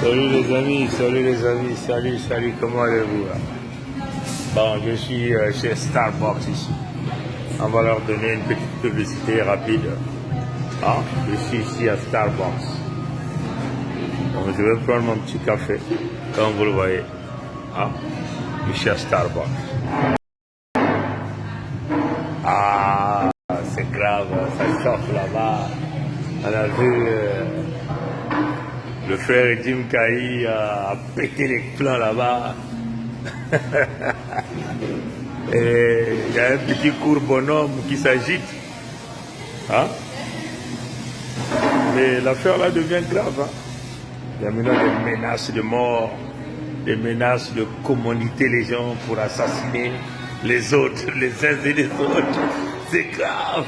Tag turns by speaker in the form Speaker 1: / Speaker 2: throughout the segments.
Speaker 1: Salut les amis, salut, comment allez-vous là? Bon, je suis chez Starbucks ici. On va leur donner une petite publicité rapide. Ah, je suis ici à Starbucks. Donc je vais prendre mon petit café, comme vous le voyez. Ah, je suis à Starbucks. Ah, c'est grave, ça chauffe là-bas. On a vu le frère Jim Kai a pété les plans là-bas. Et il y a un petit court bonhomme qui s'agite. Hein? Mais l'affaire là devient grave. Hein? Il y a maintenant des menaces de mort, des menaces de communauté les gens pour assassiner les autres, les uns et les autres. C'est grave.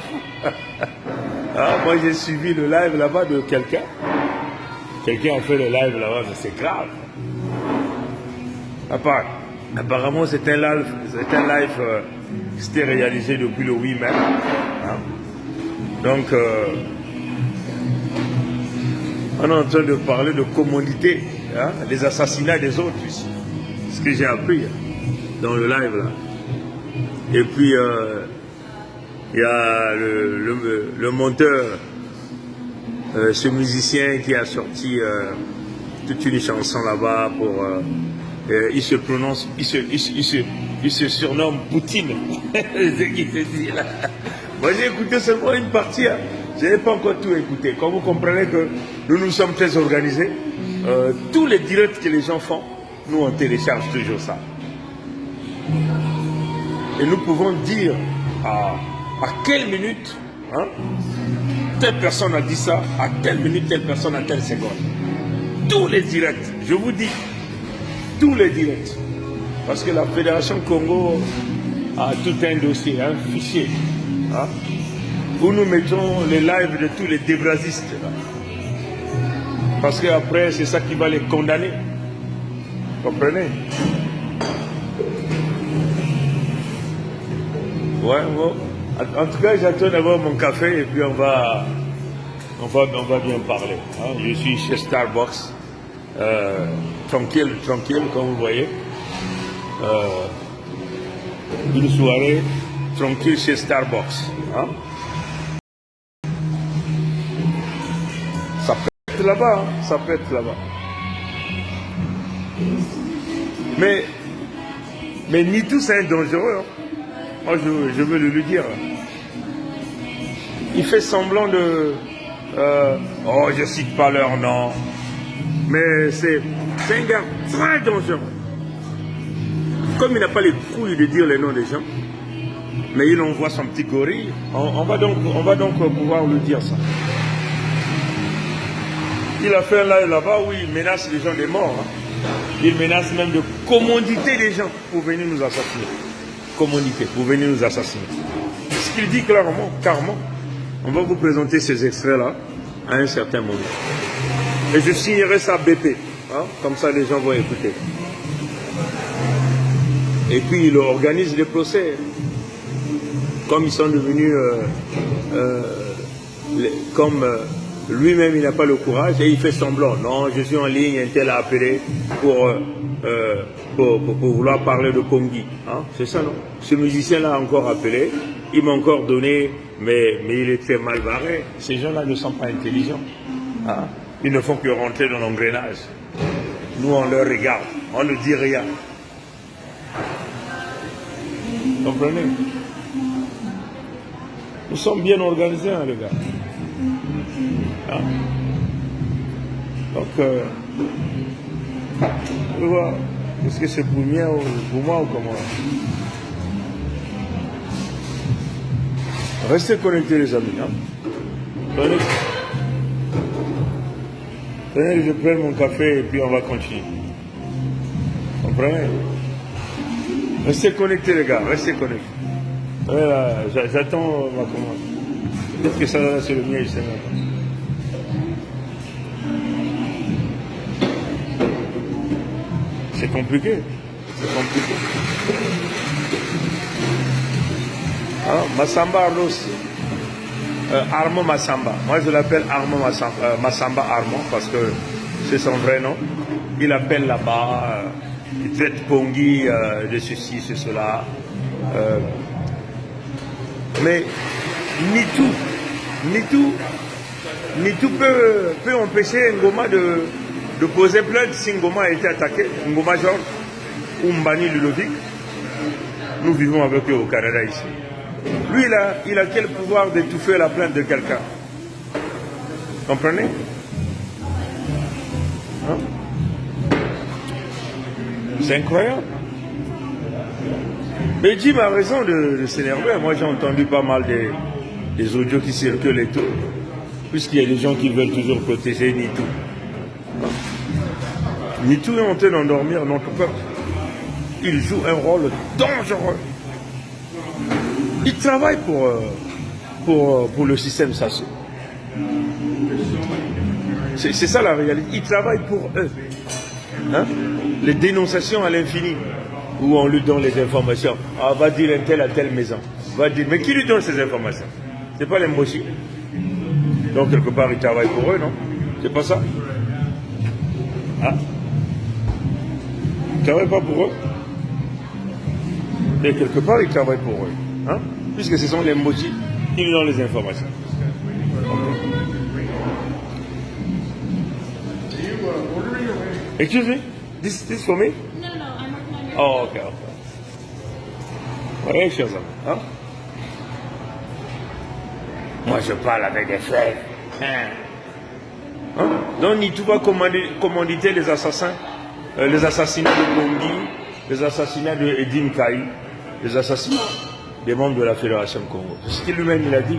Speaker 1: Ah, moi j'ai suivi le live là-bas de quelqu'un. Quelqu'un a fait le live là-bas, mais c'est grave. Apparemment c'est un live qui s'était réalisé depuis le 8 mai. Hein? Donc on est en train de parler de commodité, hein? Les assassinats des autres ici. Ce que j'ai appris dans le live là. Et puis il y a le monteur, ce musicien qui a sorti toute une chanson là-bas pour... il se prononce, il se surnomme Poutine. C'est ce qu'il se dit là. Moi j'ai écouté seulement une partie, hein. Je n'ai pas encore tout écouté. Comme vous comprenez que nous sommes très organisés, tous les directs que les gens font, nous on télécharge toujours ça. Et nous pouvons dire à quelle minute, hein, telle personne a dit ça, à telle minute, telle personne, à telle seconde. Tous les directs, je vous dis, tous les directs. Parce que la Fédération Congo a tout un dossier, un fichier, hein, où nous mettons les lives de tous les débrasistes. Parce qu'après, c'est ça qui va les condamner. Vous comprenez? Ouais, bon. En tout cas, j'attends d'avoir mon café et puis on va bien parler. Hein. Je suis chez Starbucks, tranquille, comme vous voyez. Une soirée tranquille chez Starbucks. Hein. Ça peut être là-bas, hein. Ça peut être là-bas. Mais ni tout c'est dangereux. Hein. Moi, je veux le lui dire. Il fait semblant de... oh, je cite pas leur nom. Mais c'est un gars très dangereux. Comme il n'a pas les couilles de dire les noms des gens, mais il envoie son petit gorille, on va donc pouvoir lui dire ça. Il a fait un live là-bas où il menace les gens des morts. Hein. Il menace même de commanditer les gens pour venir nous assassiner. Communauté pour venir nous assassiner. Ce qu'il dit clairement, on va vous présenter ces extraits-là à un certain moment. Et je signerai ça BP, hein, comme ça les gens vont écouter. Et puis il organise des procès. Comme ils sont devenus... comme lui-même il n'a pas le courage et il fait semblant. Non, je suis en ligne, un tel a appelé pour vouloir parler de Kongi. Hein? C'est ça, non? Ce musicien-là a encore appelé, il m'a encore donné, mais il est très mal barré. Ces gens-là ne sont pas intelligents. Hein? Ils ne font que rentrer dans l'engrenage. Nous, on leur regarde, on ne dit rien. Vous comprenez? Nous sommes bien organisés, hein, les gars. Hein? Donc, je vois. Est-ce que c'est pour moi ou comment? Restez connectés les amis. Hein? Tenez, je prends mon café et puis on va continuer. Vous comprenez? Restez connectés les gars, restez connectés. J'attends ma commande. Peut-être que ça c'est le mien, je sais même pas. C'est compliqué. C'est compliqué. Ah, Massamba Arlos. Armand Massamba. Moi je l'appelle Armand Massamba Armand parce que c'est son vrai nom. Il appelle là-bas, il traite Pongui de ceci, de cela. Mais Nitou peut empêcher Ngoma de poser plainte si Ngoma a été attaqué, Ngoma Georges ou Mbani Ludovic. Nous vivons avec eux au Canada ici. Lui, il a quel pouvoir d'étouffer la plainte de quelqu'un? Comprenez? Hein? C'est incroyable. Mais Jim a raison de s'énerver. Moi, j'ai entendu pas mal des audios qui circulent et tout. Puisqu'il y a des gens qui veulent toujours protéger Nitou. Nitou est en train d'endormir notre peuple. Il joue un rôle dangereux. Il travaille pour le système SASO. C'est ça la réalité. Il travaille pour eux. Hein? Les dénonciations à l'infini, où on lui donne les informations. Ah, va dire un tel à telle maison. Va dire, mais qui lui donne ces informations? C'est pas l'Emboshi. Donc quelque part il travaille pour eux, non? C'est pas ça? Ah? Il ne travaille pas pour eux? Mais quelque part il travaille pour eux. Hein? Puisque ce sont les Mboshi qui lui donnent les informations. Excuse me? This for me?
Speaker 2: No, I'm working on your...
Speaker 1: Oh, okay. Ouais, chers amis. Hein? Moi, je parle avec des frères. Hein? Donc, Nitou va commanditer les assassins, les assassinats de Bongi, les assassinats de Edine Kaï, les assassinats des membres de la Fédération Congo. C'est ce qu'il lui-même il a dit.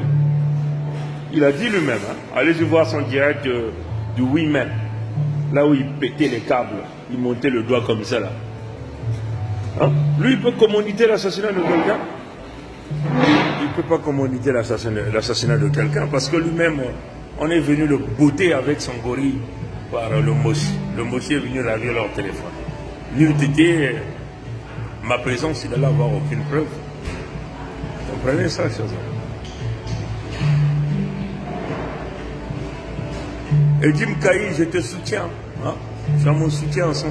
Speaker 1: Il a dit lui-même. Hein? Allez-y voir son direct du oui-même. Là où il pétait les câbles, il montait le doigt comme ça là. Hein? Lui, il peut commanditer l'assassinat de quelqu'un. Il ne peut pas commanditer l'assassinat de quelqu'un parce que lui-même, on est venu le botter avec son gorille par le Mossi. Le Mossi est venu ravir leur téléphone. N'eût été ma présence, il n'allait avoir aucune preuve. Vous comprenez ça, chers amis? Et Jim Kaï, je te soutiens. Hein? Tu as mon soutien à 100%.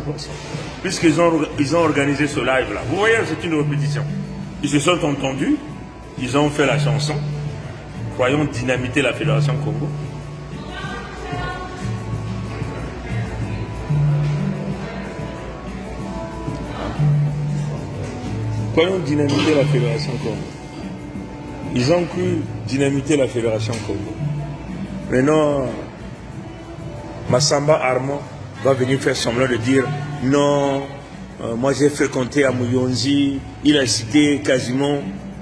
Speaker 1: Puisqu'ils ont organisé ce live-là. Vous voyez, c'est une répétition. Ils se sont entendus, ils ont fait la chanson. Croyons dynamiter la Fédération Congo. Croyons dynamiter la Fédération Congo. Ils ont cru dynamiter la Fédération Congo. Maintenant, Massamba Armand va venir faire semblant de dire non, moi j'ai fréquenté à Mouyonzi, il a cité quasiment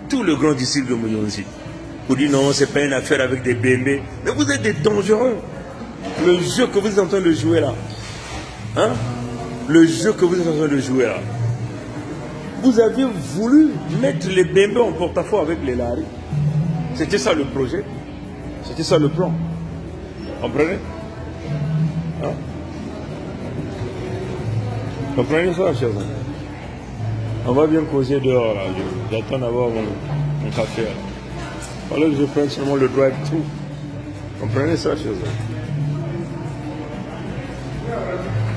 Speaker 1: tout le grand disciple de Mouyonzi. Vous dites non, c'est pas une affaire avec des BMB. Mais vous êtes des dangereux. Le jeu que vous êtes en train de jouer là, hein? Le jeu que vous êtes en train de jouer là, vous avez voulu mettre les BMB en porte-à-faux avec les Lari. C'était ça le projet. C'était ça le plan. Comprenez? Hein? Comprenez ça, chers amis? On va bien causer dehors là. J'attends d'avoir mon café là. Voilà que je prends seulement le drive-thru. Comprenez ça, chers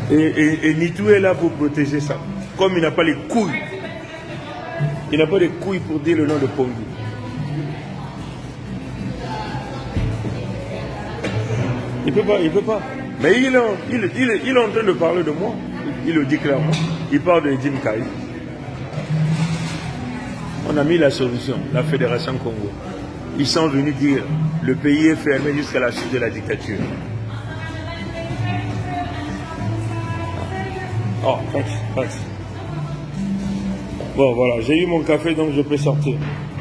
Speaker 1: amis? Et Nitou est là pour protéger ça. Comme il n'a pas les couilles. Il n'a pas les couilles pour dire le nom de Pongui. Il peut pas. Mais il est en train de parler de moi. Il le dit clairement. Il parle de Jim Kaï. On a mis la solution, la Fédération Congo. Ils sont venus dire le pays est fermé jusqu'à la chute de la dictature. Oh, thanks. Bon, voilà, j'ai eu mon café, donc je peux sortir.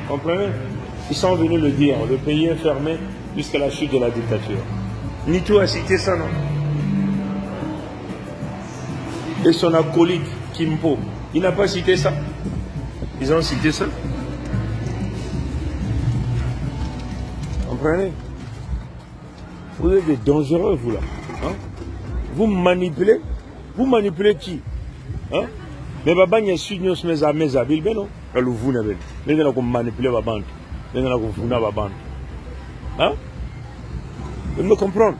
Speaker 1: Comprenez? Ils sont venus le dire, le pays est fermé jusqu'à la chute de la dictature. Nitou a cité ça, non? Et son acolyte, Kimpo, il n'a pas cité ça. Ils ont cité ça. Comprenez? Vous êtes des dangereux, vous là. Hein? Vous manipulez qui? Hein? Mais baba n'y a su nous mes amis habiles, ben non? Le vous n'avez. Les gens qui manipulent la bande. Les gens qui font la bande. Hein? Vous me comprenez?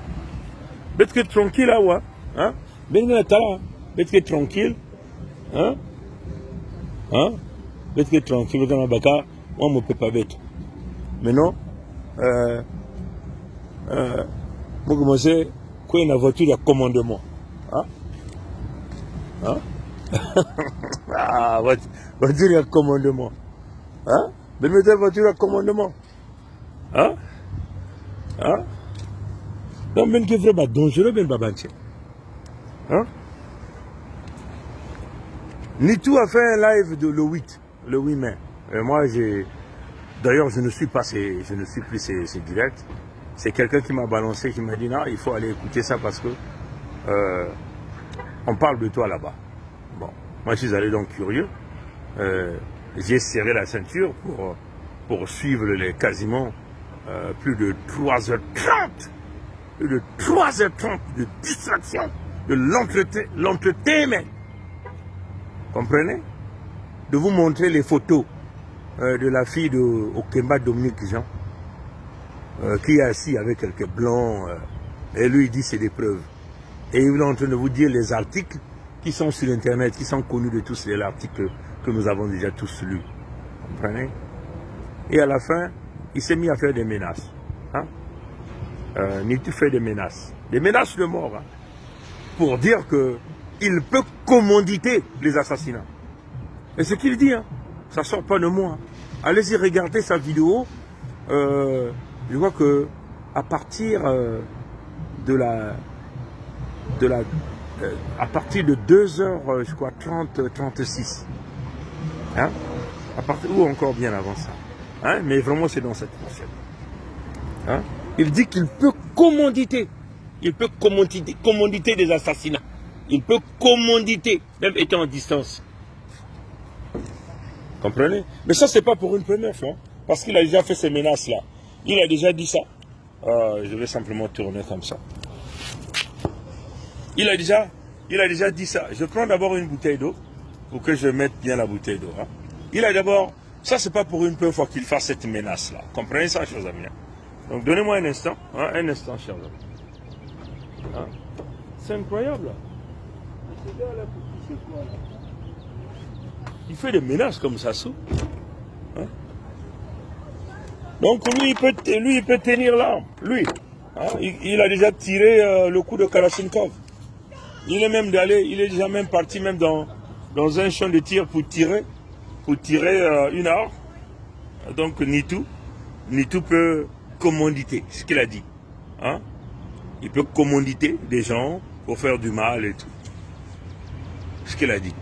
Speaker 1: Peut-être que tranquille là, ouais. Hein? Ben tranquille. Hein? Hein? Tranquille. Moi, je ne peux pas bête. Mais non. Moi, je sais qu'il y a une voiture de commandement. Hein? Hein? Ah, voiture de commandement. Hein? Ben mettez voiture de commandement. Hein? Hein? Donc, ben qui est vraiment dangereux, ben babantier. Hein? Nitou a fait un live le 8 mai. Et moi, d'ailleurs, je ne suis plus ces directs. C'est quelqu'un qui m'a balancé, qui m'a dit non, il faut aller écouter ça parce que on parle de toi là-bas. Bon, moi, je suis allé donc curieux. J'ai serré la ceinture pour suivre les quasiment plus de 3h30. Plus de 3h30 de distraction, de l'entertainment. Comprenez? De vous montrer les photos de la fille de Okemba Dominique Jean, qui est assis avec quelques blancs, et lui il dit c'est des preuves. Et il est en train de vous dire les articles qui sont sur Internet, qui sont connus de tous, c'est l'article que nous avons déjà tous lus. Comprenez? Et à la fin, il s'est mis à faire des menaces. Hein? Nitou fait des menaces de mort, hein, pour dire qu'il peut commanditer les assassinats. Et ce qu'il dit, hein, ça ne sort pas de moi. Allez-y regarder sa vidéo. Je vois que à partir à partir de 2h, je crois, 36. Hein? À partir, ou encore bien avant ça. Hein? Mais vraiment, c'est dans cette fourchette. Hein? Il dit qu'il peut commanditer. Il peut commanditer des assassinats. Il peut commanditer, même étant en distance. Comprenez? Mais ça, c'est pas pour une première fois. Parce qu'il a déjà fait ces menaces-là. Il a déjà dit ça. Je vais simplement tourner comme ça. Il a déjà dit ça. Je prends d'abord une bouteille d'eau pour que je mette bien la bouteille d'eau. Hein. Il a d'abord... Ça, c'est pas pour une première fois qu'il fasse cette menace-là. Comprenez ça, chers amis? Donc, donnez-moi un instant. Hein, un instant, chers amis. Hein? C'est incroyable. Là. Ce gars-là, c'est quoi, là? Il fait des menaces comme ça, sous. Hein? Donc, lui, il peut tenir l'arme. Lui. Hein? Il a déjà tiré le coup de Kalachnikov. Il est déjà même parti même dans un champ de tir pour tirer une arme. Donc Nitou peut commanditer, ce qu'il a dit. Hein? Il peut commanditer des gens pour faire du mal et tout. Ce qu'il a dit.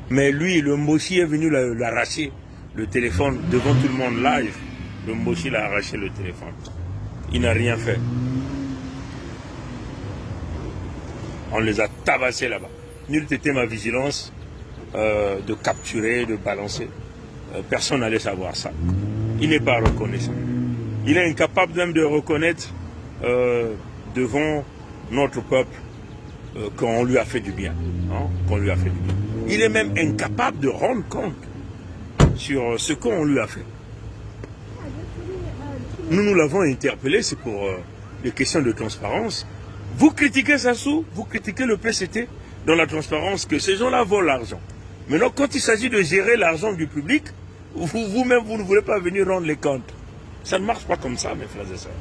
Speaker 1: Mais lui, le Mossi est venu l'arracher le téléphone devant tout le monde live. Le Mossi l'a arraché le téléphone. Il n'a rien fait. On les a tabassés là-bas. Nulle était ma vigilance de capturer, de balancer. Personne n'allait savoir ça. Il n'est pas reconnaissant. Il est incapable même de reconnaître devant notre peuple qu'on lui a fait du bien. Hein, qu'on lui a fait du bien. Il est même incapable de rendre compte sur ce qu'on lui a fait. Nous l'avons interpellé, c'est pour des questions de transparence. Vous critiquez Sassou, vous critiquez le PCT dans la transparence que ces gens-là volent l'argent. Maintenant, quand il s'agit de gérer l'argent du public, vous-même, vous ne voulez pas venir rendre les comptes. Ça ne marche pas comme ça, mes frères et sœurs.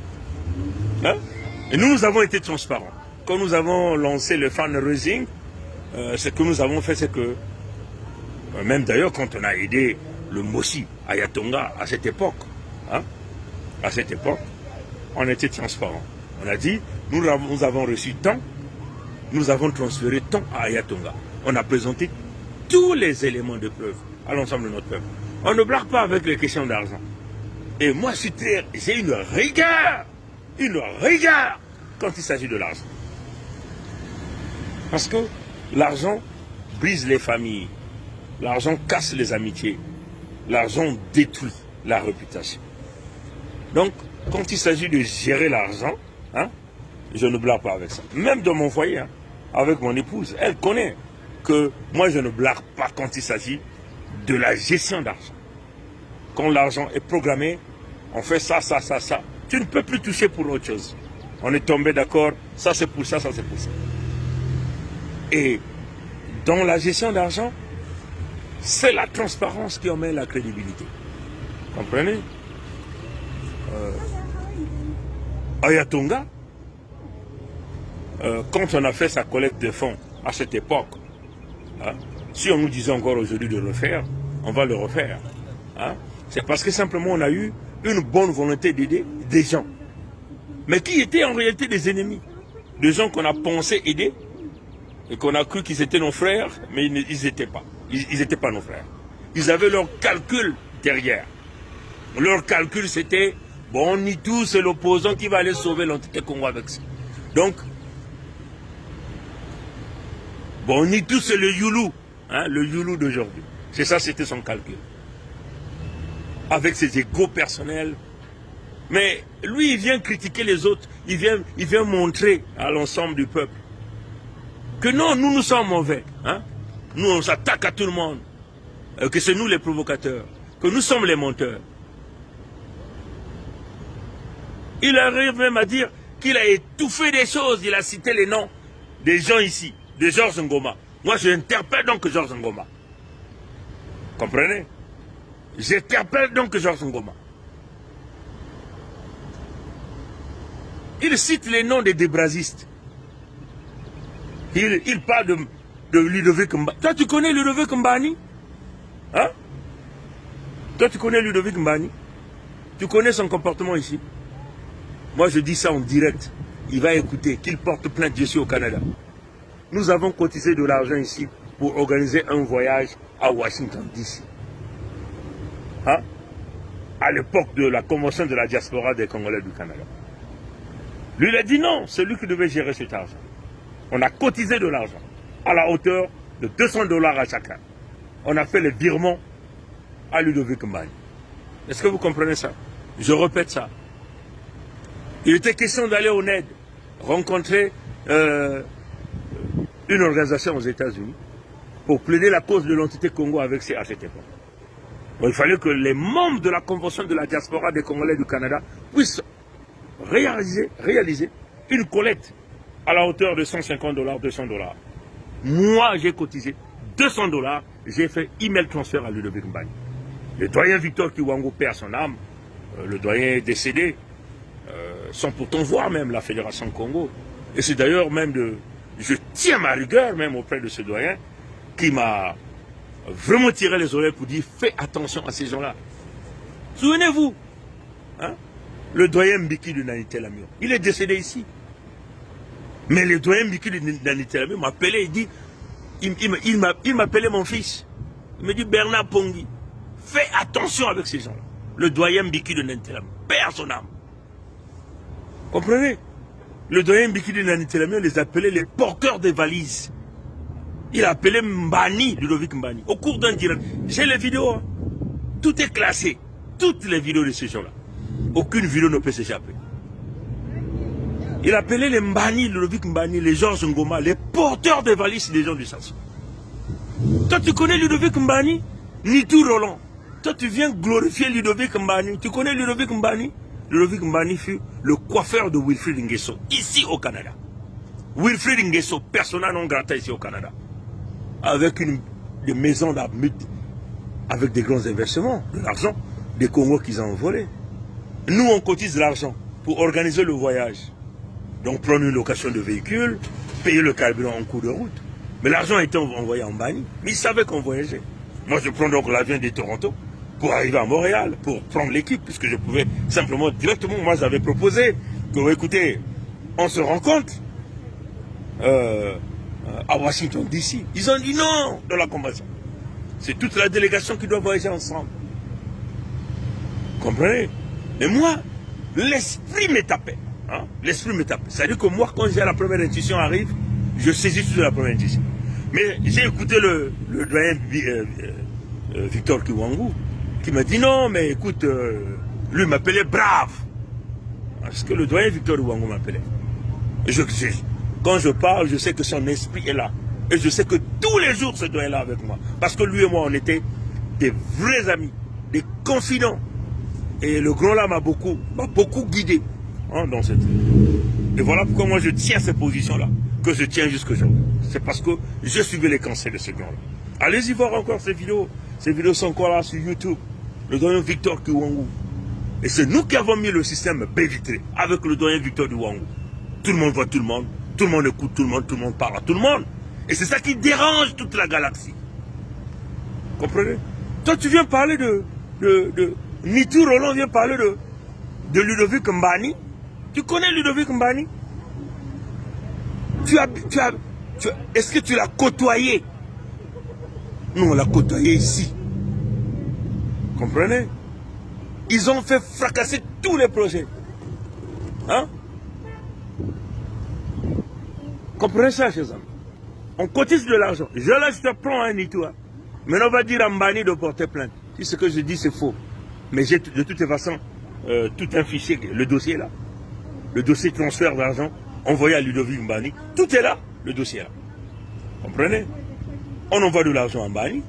Speaker 1: Hein? Et nous avons été transparents. Quand nous avons lancé le fundraising, ce que nous avons fait, c'est que, même d'ailleurs, quand on a aidé le Mossi à Yatonga à cette époque, hein, on était transparents. On a dit, nous avons reçu tant, nous avons transféré tant à Ayatonga. On a présenté tous les éléments de preuve à l'ensemble de notre peuple. On ne blague pas avec les questions d'argent. Et moi, j'ai une rigueur quand il s'agit de l'argent. Parce que l'argent brise les familles, l'argent casse les amitiés, l'argent détruit la réputation. Donc, quand il s'agit de gérer l'argent, hein, je ne blague pas avec ça. Même dans mon foyer, hein, avec mon épouse, elle connaît que moi je ne blague pas quand il s'agit de la gestion d'argent. Quand l'argent est programmé, on fait ça. Tu ne peux plus toucher pour autre chose. On est tombé d'accord, ça c'est pour ça, ça c'est pour ça. Et dans la gestion d'argent, c'est la transparence qui emmène la crédibilité. Comprenez? Ayatonga, quand on a fait sa collecte de fonds à cette époque, hein, si on nous disait encore aujourd'hui de le refaire, on va le refaire. Hein. C'est parce que simplement on a eu une bonne volonté d'aider des gens, mais qui étaient en réalité des ennemis. Des gens qu'on a pensé aider et qu'on a cru qu'ils étaient nos frères, mais ils n'étaient pas. Ils n'étaient pas nos frères. Ils avaient leur calcul derrière. Leur calcul c'était, bon, Nitou c'est l'opposant qui va aller sauver l'entité Congo avec ça. Donc, bon, Nitou c'est le Youlou, hein, le Youlou d'aujourd'hui. C'est ça, c'était son calcul. Avec ses égos personnels. Mais lui, il vient critiquer les autres. Il vient montrer à l'ensemble du peuple que non, nous sommes mauvais. Hein? Nous, on s'attaque à tout le monde. Que c'est nous les provocateurs. Que nous sommes les menteurs. Il arrive même à dire qu'il a étouffé des choses. Il a cité les noms des gens ici, de Georges Ngoma. Moi, j'interpelle donc Georges Ngoma. Comprenez? J'interpelle donc Georges Ngoma. Il cite les noms des débrasistes. Il parle de Ludovic Mbani. Toi, tu connais Ludovic Mbani? Hein? Toi, tu connais Ludovic Mbani? Tu connais son comportement ici? Moi, je dis ça en direct. Il va écouter, qu'il porte plainte, je suis au Canada. Nous avons cotisé de l'argent ici pour organiser un voyage à Washington, D.C. Hein? À l'époque de la convention de la diaspora des Congolais du Canada. Lui, il a dit non, c'est lui qui devait gérer cet argent. On a cotisé de l'argent à la hauteur de $200 à chacun. On a fait les virements à Ludovic Mbani. Est-ce que vous comprenez ça? Je répète ça. Il était question d'aller au NED, rencontrer une organisation aux États-Unis pour plaider la cause de l'entité Congo avec ces à cette époque. Bon, il fallait que les membres de la convention de la diaspora des Congolais du Canada puissent réaliser une collecte à la hauteur de $150, $200. Moi, j'ai cotisé $200, j'ai fait email transfert à Ludovic Mbani. Le doyen Victor Kiwango perd son âme, le doyen décédé, sans pourtant voir même la Fédération Congo. Et c'est d'ailleurs même je tiens ma rigueur même auprès de ce doyen qui m'a vraiment tiré les oreilles pour dire fais attention à ces gens-là. Souvenez-vous, hein, le doyen Mbiki de Nanité Lamio, il est décédé ici. Mais le doyen Mbiki de Nanité Lamio m'a appelé, il dit, il m'appelait mon fils. Il me dit Bernard Pongi, fais attention avec ces gens-là. Le doyen Mbiki de Nanité Lamio perd son âme. Comprenez? Le doyen Mbiki de Nanité Lamio les appelait les porteurs des valises. Il a appelé Mbani, Ludovic Mbani, au cours d'un direct. J'ai les vidéos, hein. Tout est classé. Toutes les vidéos de ces gens-là. Aucune vidéo ne peut s'échapper. Il appelait les Mbani, Ludovic Mbani, les Georges Ngoma, les porteurs des valises des gens du Sassou. Toi, tu connais Ludovic Mbani? Nitou Roland. Toi, tu viens glorifier Ludovic Mbani. Tu connais Ludovic Mbani? Ludovic Mbani fut le coiffeur de Wilfrid Nguesso, ici au Canada. Wilfrid Nguesso, persona non grata ici au Canada. Avec des maisons d'abmut, avec des grands investissements, de l'argent, des Congos qu'ils ont volé. Nous, on cotise l'argent pour organiser le voyage. Donc, prendre une location de véhicule, payer le carburant en cours de route. Mais l'argent a été envoyé en Mbani. Mais ils savaient qu'on voyageait. Moi, je prends donc l'avion de Toronto pour arriver à Montréal, pour prendre l'équipe, puisque je pouvais simplement, directement, moi, j'avais proposé que, écoutez, on se rencontre à Washington, D.C. Ils ont dit non dans la convention. C'est toute la délégation qui doit voyager ensemble. Comprenez? Et moi, l'esprit m'est tapé. Hein? L'esprit m'est tapé. C'est-à-dire que moi, quand la première intuition arrive, je saisis tout de la première intuition. Mais j'ai écouté le doyen Victor Kiwango, qui m'a dit non, mais écoute, lui m'appelait brave. Parce que le doyen Victor Kiwango m'appelait. Quand je parle, je sais que son esprit est là. Et je sais que tous les jours, ce doyen est là avec moi. Parce que lui et moi, on était des vrais amis, des confidents. Et le grand là m'a beaucoup guidé. hein, dans cette... Et voilà pourquoi moi je tiens ces positions-là, que je tiens jusqu'aujourd'hui. C'est parce que j'ai suivi les conseils de ce gars-là. Allez-y voir encore ces vidéos. Ces vidéos sont encore là sur YouTube. Le doyen Victor Kiwangou. Et c'est nous qui avons mis le système baie vitrée avec le doyen Victor Kiwangou. Tout le monde voit tout le monde écoute tout le monde parle à tout le monde. Et c'est ça qui dérange toute la galaxie. Comprenez? Toi tu viens parler de Nitu Roland vient parler de Ludovic Mbani. Tu connais Ludovic Mbani? Est-ce que tu l'as côtoyé? Nous on l'a côtoyé ici. Comprenez? Ils ont fait fracasser tous les projets. Hein? Comprenez ça, chers amis? On cotise de l'argent. Je te prends un Nitu. Maintenant, on va dire à Mbani de porter plainte. Si ce que je dis, c'est faux. Mais j'ai de toute façon tout un fichier, le dossier est là. Le dossier transfert d'argent envoyé à Ludovic Mbani. Tout est là, le dossier est là. Comprenez? On envoie de l'argent à Mbani.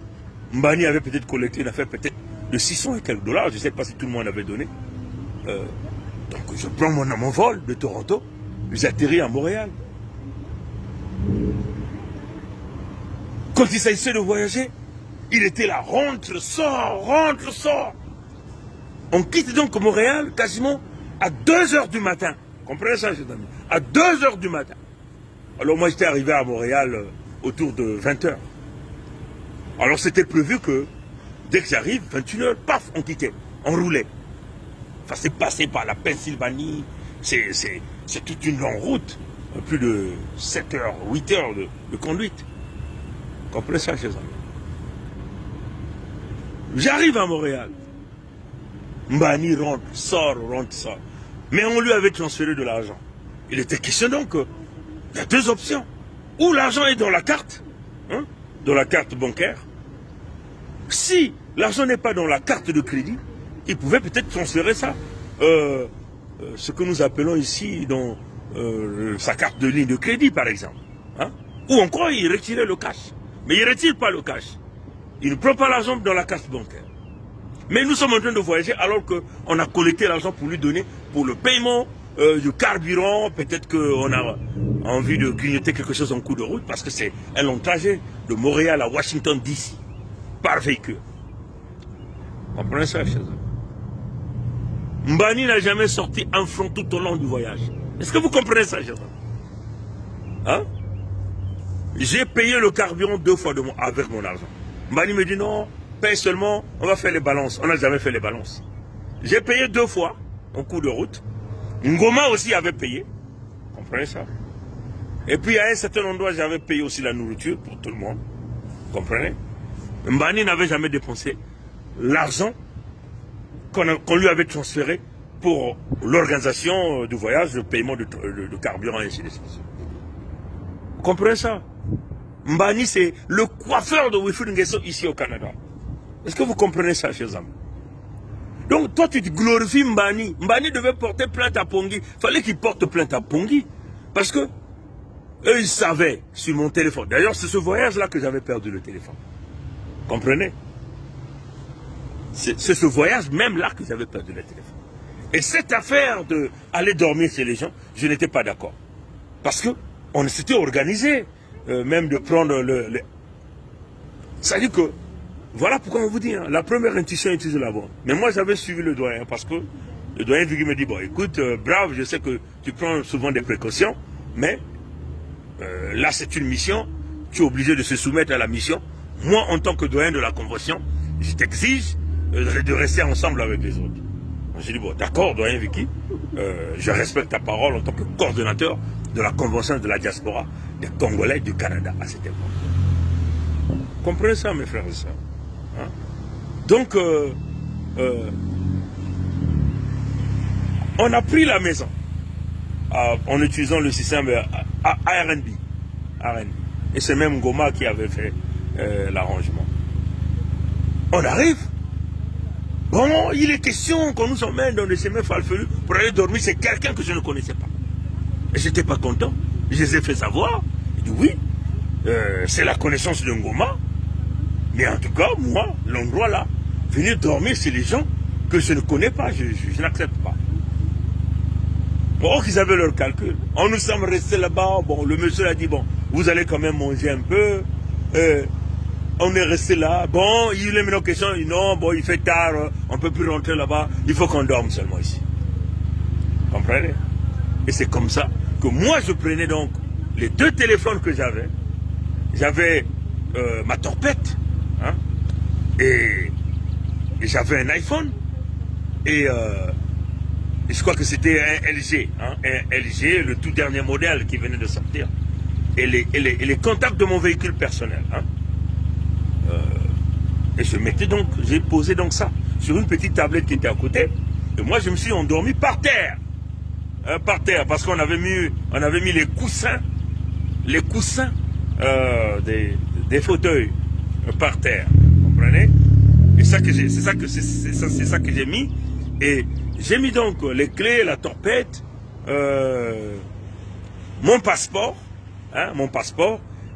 Speaker 1: Mbani avait peut-être collecté une affaire peut-être de 600 et quelques dollars. Je ne sais pas si tout le monde avait donné. Donc je prends mon vol de Toronto. J'atterris à Montréal. Quand il s'agissait de voyager, il était là, rentre, sort. On quitte donc Montréal quasiment à 2 h du matin. Comprenez ça, chers amis? À 2 h du matin. Alors moi j'étais arrivé à Montréal autour de 20 h. Alors c'était prévu que dès que j'arrive, 21 h, paf, on quittait, on roulait. Enfin c'est passé par la Pennsylvanie, c'est toute une longue route, plus de 7 h, 8 h de conduite. Comprenez ça, chers amis? J'arrive à Montréal. Mbani rentre, sort. Mais on lui avait transféré de l'argent. Il était question donc, il y a 2 options. Ou l'argent est dans la carte, hein, dans la carte bancaire. Si l'argent n'est pas dans la carte de crédit, il pouvait peut-être transférer ça. Ce que nous appelons ici dans sa carte de ligne de crédit, par exemple. Hein? Ou encore, il retirait le cash. Mais il ne retire pas le cash. Il ne prend pas l'argent dans la carte bancaire. Mais nous sommes en train de voyager alors qu'on a collecté l'argent pour lui donner pour le paiement du carburant. Peut-être qu'on a envie de grignoter quelque chose en cours de route parce que c'est un long trajet de Montréal à Washington DC par véhicule. Vous comprenez ça, chers amis? Mbani n'a jamais sorti un franc tout au long du voyage. Est-ce que vous comprenez ça, chers amis? Hein? J'ai payé le carburant 2 fois avec mon argent. Mbani me dit non, paye seulement, on va faire les balances. On n'a jamais fait les balances. J'ai payé 2 fois en cours de route. Ngoma aussi avait payé. Vous comprenez ça? Et puis à un certain endroit, j'avais payé aussi la nourriture pour tout le monde. Vous comprenez? Mbani n'avait jamais dépensé l'argent qu'on lui avait transféré pour l'organisation du voyage, le paiement de carburant et ainsi de suite. Vous comprenez ça? Mbani, c'est le coiffeur de Wilfried Nguesso ici au Canada. Est-ce que vous comprenez ça, chers amis? Donc, toi, tu te glorifies Mbani. Mbani devait porter plainte à Pongui. Il fallait qu'il porte plainte à Pongui. Parce que eux, ils savaient sur mon téléphone. D'ailleurs, c'est ce voyage-là que j'avais perdu le téléphone. Comprenez? C'est ce voyage même là que j'avais perdu le téléphone. Et cette affaire d'aller dormir chez les gens, je n'étais pas d'accord. Parce que on s'était organisé. Même de prendre c'est-à-dire que, voilà pourquoi on vous dit, hein, la première intuition est toujours la bonne. Mais moi j'avais suivi le doyen, parce que le doyen Vigui me dit, bon écoute, brave, je sais que tu prends souvent des précautions, mais là c'est une mission, tu es obligé de se soumettre à la mission. Moi en tant que doyen de la convention, je t'exige de rester ensemble avec les autres. J'ai dit, bon d'accord doyen Vigui, je respecte ta parole en tant que coordonnateur de la convention de la diaspora des Congolais du Canada à cette époque. Comprenez ça, mes frères et sœurs. Hein? Donc, on a pris la maison en utilisant le système RNB. Et c'est même Ngoma qui avait fait l'arrangement. On arrive. Bon, il est question qu'on nous emmène dans des chemins farfelus pour aller dormir. C'est quelqu'un que je ne connaissais pas. Et j'étais pas content. Je les ai fait savoir. Ils disent oui, c'est la connaissance de Ngoma. Mais en tout cas, moi, l'endroit là, venir dormir chez les gens que je ne connais pas, je n'accepte pas. Bon, qu'ils avaient leur calcul. On nous sommes restés là-bas. Bon, le monsieur a dit, bon, vous allez quand même manger un peu. On est resté là. Bon, il est mis nos questions. Il dit, non, bon, il fait tard. On ne peut plus rentrer là-bas. Il faut qu'on dorme seulement ici. Comprenez? Et c'est comme ça que moi, je prenais donc les 2 téléphones que j'avais. J'avais ma torpette. Hein, et j'avais un iPhone. Et je crois que c'était un LG. Hein, un LG, le tout dernier modèle qui venait de sortir. Et les contacts de mon véhicule personnel. Hein. Et j'ai posé donc ça sur une petite tablette qui était à côté. Et moi, je me suis endormi par terre. Par terre, parce qu'on avait mis les coussins des fauteuils par terre. Vous comprenez? Et c'est ça que j'ai mis. Et j'ai mis donc les clés, la torpette, mon passeport, hein,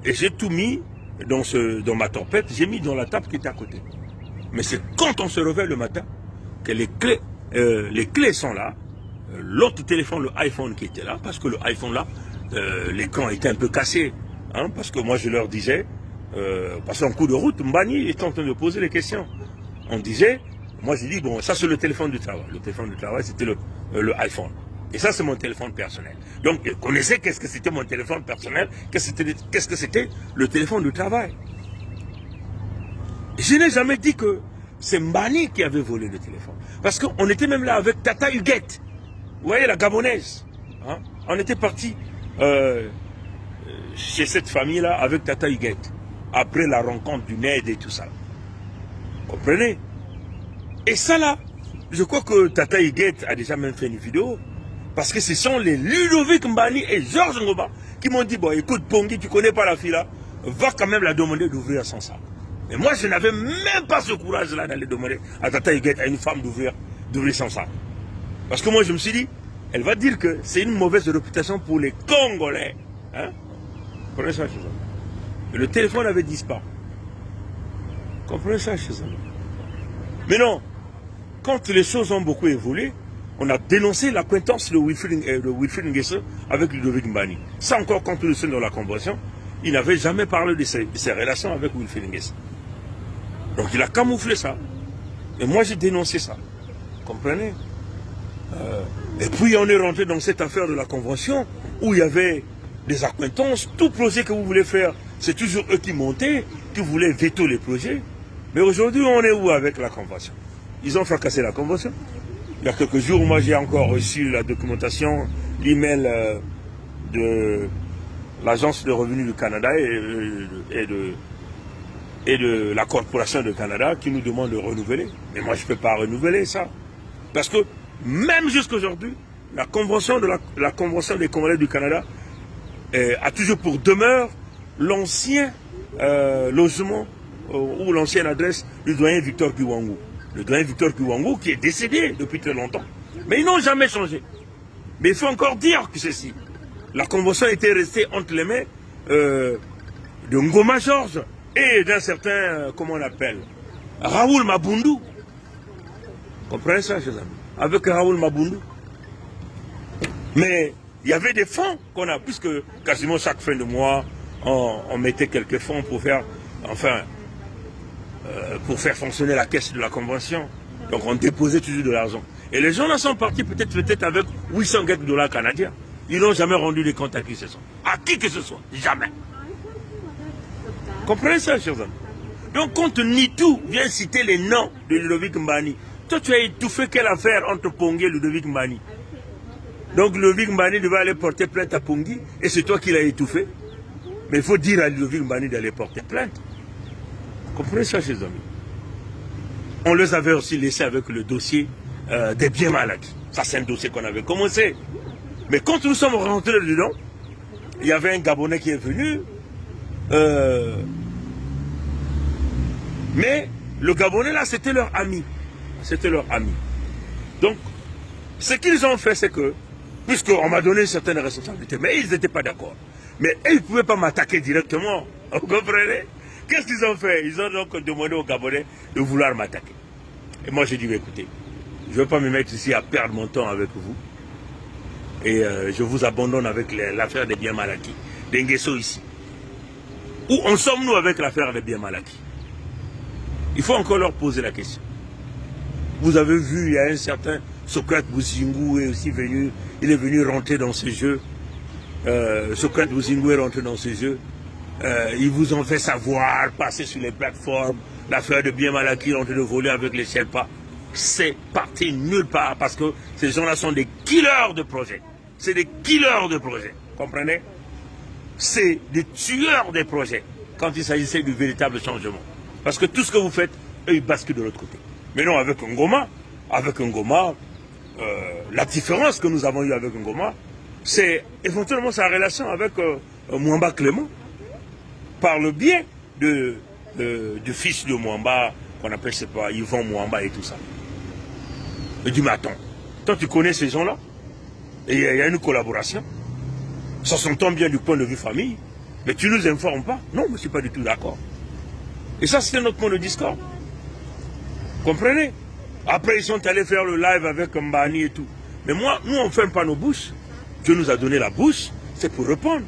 Speaker 1: et j'ai tout mis dans ma torpette, j'ai mis dans la table qui était à côté. Mais c'est quand on se réveille le matin que les clés sont là, l'autre téléphone, le iPhone qui était là, parce que le iPhone là, l'écran était un peu cassé, hein, parce que moi je leur disais, parce qu'en cours de route, Mbani était en train de poser les questions. On disait, moi j'ai dit, bon, ça c'est le téléphone du travail. Le téléphone du travail, c'était le iPhone. Et ça c'est mon téléphone personnel. Donc, ils connaissaient qu'est-ce que c'était mon téléphone personnel, qu'est-ce que c'était le téléphone du travail. Je n'ai jamais dit que c'est Mbani qui avait volé le téléphone. Parce qu'on était même là avec Tata Huguette. Vous voyez, la Gabonaise. Hein? On était parti chez cette famille-là avec Tata Huguette. Après la rencontre du NED et tout ça. Vous comprenez? Et ça là, je crois que Tata Huguette a déjà même fait une vidéo. Parce que ce sont les Ludovic Mbani et Georges Ngoba qui m'ont dit, bon écoute Pongui, tu connais pas la fille là, va quand même la demander d'ouvrir son sac. Mais moi je n'avais même pas ce courage là d'aller demander à Tata Huguette, à une femme d'ouvrir son sac. Parce que moi je me suis dit, elle va dire que c'est une mauvaise réputation pour les Congolais. Hein? Comprenez ça chez eux. Et le téléphone avait disparu. Comprenez ça chez eux. Mais non, quand les choses ont beaucoup évolué, on a dénoncé l'acquaintance de Wilfried Nguesson avec Ludovic Mbani. Ça encore, quand nous sommes dans la convention, il n'avait jamais parlé de ses relations avec Wilfried Nguesson. Donc il a camouflé ça. Et moi j'ai dénoncé ça. Comprenez? Et puis on est rentré dans cette affaire de la convention où il y avait des acquaintances. Tout projet que vous voulez faire, c'est toujours eux qui montaient, qui voulaient veto les projets. Mais aujourd'hui, on est où avec la convention? Ils ont fracassé la convention. Il y a quelques jours, moi j'ai encore reçu la documentation, l'email de l'Agence de revenus du Canada et de la Corporation du Canada qui nous demande de renouveler. Mais moi je ne peux pas renouveler ça. Parce que même jusqu'à aujourd'hui, la convention des Congolais du Canada a toujours pour demeure l'ancien logement ou l'ancienne adresse du doyen Victor Kiwangou. Le doyen Victor Kiwangou qui est décédé depuis très longtemps. Mais ils n'ont jamais changé. Mais il faut encore dire que ceci. La convention était restée entre les mains de Ngoma Georges et d'un certain, comment on appelle, Raoul Mabundu. Comprenez ça, chers amis? Avec Raoul Mabundu. Mais il y avait des fonds qu'on a, puisque quasiment chaque fin de mois, on mettait quelques fonds pour faire, enfin, pour faire fonctionner la caisse de la convention. Donc on déposait toujours de l'argent. Et les gens là sont partis peut-être avec 800 $ canadiens. Ils n'ont jamais rendu des comptes à qui que ce soit. À qui que ce soit. Jamais. Comprenez ça, chers amis? Donc quand Nitou vient citer les noms de Ludovic Mbani, toi tu as étouffé quelle affaire entre Pongui et Ludovic Mbani? Donc Ludovic Mbani devait aller porter plainte à Pongui et c'est toi qui l'as étouffé. Mais il faut dire à Ludovic Mbani d'aller porter plainte. Comprenez ça, chers amis? On les avait aussi laissés avec le dossier des biens mal acquis. Ça, c'est un dossier qu'on avait commencé. Mais quand nous sommes rentrés dedans, il y avait un Gabonais qui est venu. Mais le Gabonais, là, c'était leur ami. C'était leur ami. Donc, ce qu'ils ont fait, c'est que, puisqu'on m'a donné certaines responsabilités, mais ils n'étaient pas d'accord. Mais ils ne pouvaient pas m'attaquer directement. Vous comprenez? Qu'est-ce qu'ils ont fait? Ils ont donc demandé aux Gabonais de vouloir m'attaquer. Et moi, j'ai dit, écoutez, je ne vais pas me mettre ici à perdre mon temps avec vous. Et je vous abandonne avec l'affaire des biens mal acquis. D'Nguesso ici. Où en sommes-nous avec l'affaire des biens mal acquis? Il faut encore leur poser la question. Vous avez vu, il y a un certain Socrate Bouzingou est aussi venu, il est venu rentrer dans ce jeu. Socrate Bouzingou est rentré dans ce jeu. Ils vous ont fait savoir, passer sur les plateformes, l'affaire de biens mal acquis en train de voler avec les Sherpas. C'est parti nulle part parce que ces gens-là sont des killers de projets. C'est des killers de projets. Comprenez? C'est des tueurs des projets quand il s'agissait du véritable changement. Parce que tout ce que vous faites, eux, ils basculent de l'autre côté. Mais non, avec Ngoma, la différence que nous avons eue avec Ngoma, c'est éventuellement sa relation avec Mwamba Clément, par le biais du fils de Mwamba, qu'on appelle, je sais pas, Yvon Mwamba et tout ça. Il dit, mais attends, toi tu connais ces gens-là, et il y a une collaboration, ça s'entend bien du point de vue famille, mais tu ne nous informes pas. Non, mais je ne suis pas du tout d'accord. Et ça, c'était notre point de discorde. Comprenez? Après, ils sont allés faire le live avec Mbani et tout. Mais moi, nous, on ne ferme pas nos bouches. Dieu nous a donné la bouche, c'est pour répondre.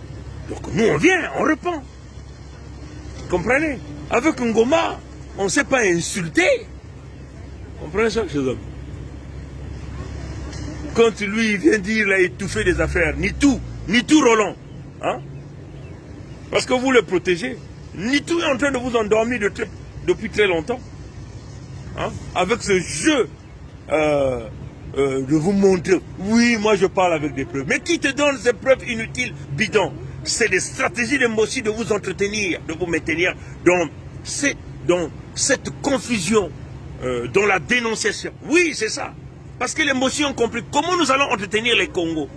Speaker 1: Donc nous, on vient, on répond. Comprenez? Avec Ngoma, on ne s'est pas insulté. Comprenez ça, chers hommes? Quand lui, il vient dire, il a étouffé des affaires, ni tout Roland. Hein? Parce que vous le protégez. Ni tout est en train de vous endormir depuis très longtemps. Hein? Avec ce jeu de vous montrer, oui, moi je parle avec des preuves. Mais qui te donne ces preuves inutiles, bidons? C'est des stratégies de Mossi de vous entretenir, de vous maintenir dans cette confusion, dans la dénonciation. Oui, c'est ça. Parce que les Mossi ont compris comment nous allons entretenir les Congos.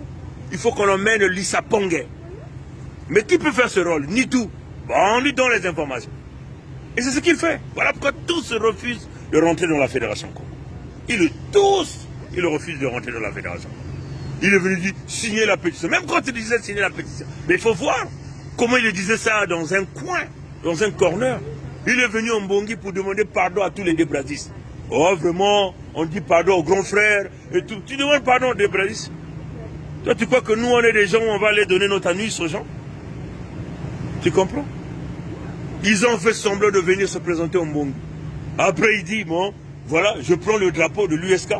Speaker 1: Il faut qu'on emmène Lissa Pongé. Mais qui peut faire ce rôle? Ni tout. Bon, on lui donne les informations. Et c'est ce qu'il fait. Voilà pourquoi tous refusent de rentrer dans la Fédération Congo. Ils refusent de rentrer dans la Fédération. Il est venu dire signer la pétition. Même quand il disait signer la pétition. Mais il faut voir comment il disait ça dans un coin, dans un corner. Il est venu en Mbongi pour demander pardon à tous les débradistes. Oh, vraiment, on dit pardon aux grands frères et tout. Tu demandes pardon aux débradistes. Toi, tu crois que nous, on est des gens où on va aller donner notre anus aux gens? Tu comprends? Ils ont fait semblant de venir se présenter au Mbongi. Après, il dit, bon, voilà, je prends le drapeau de l'USK.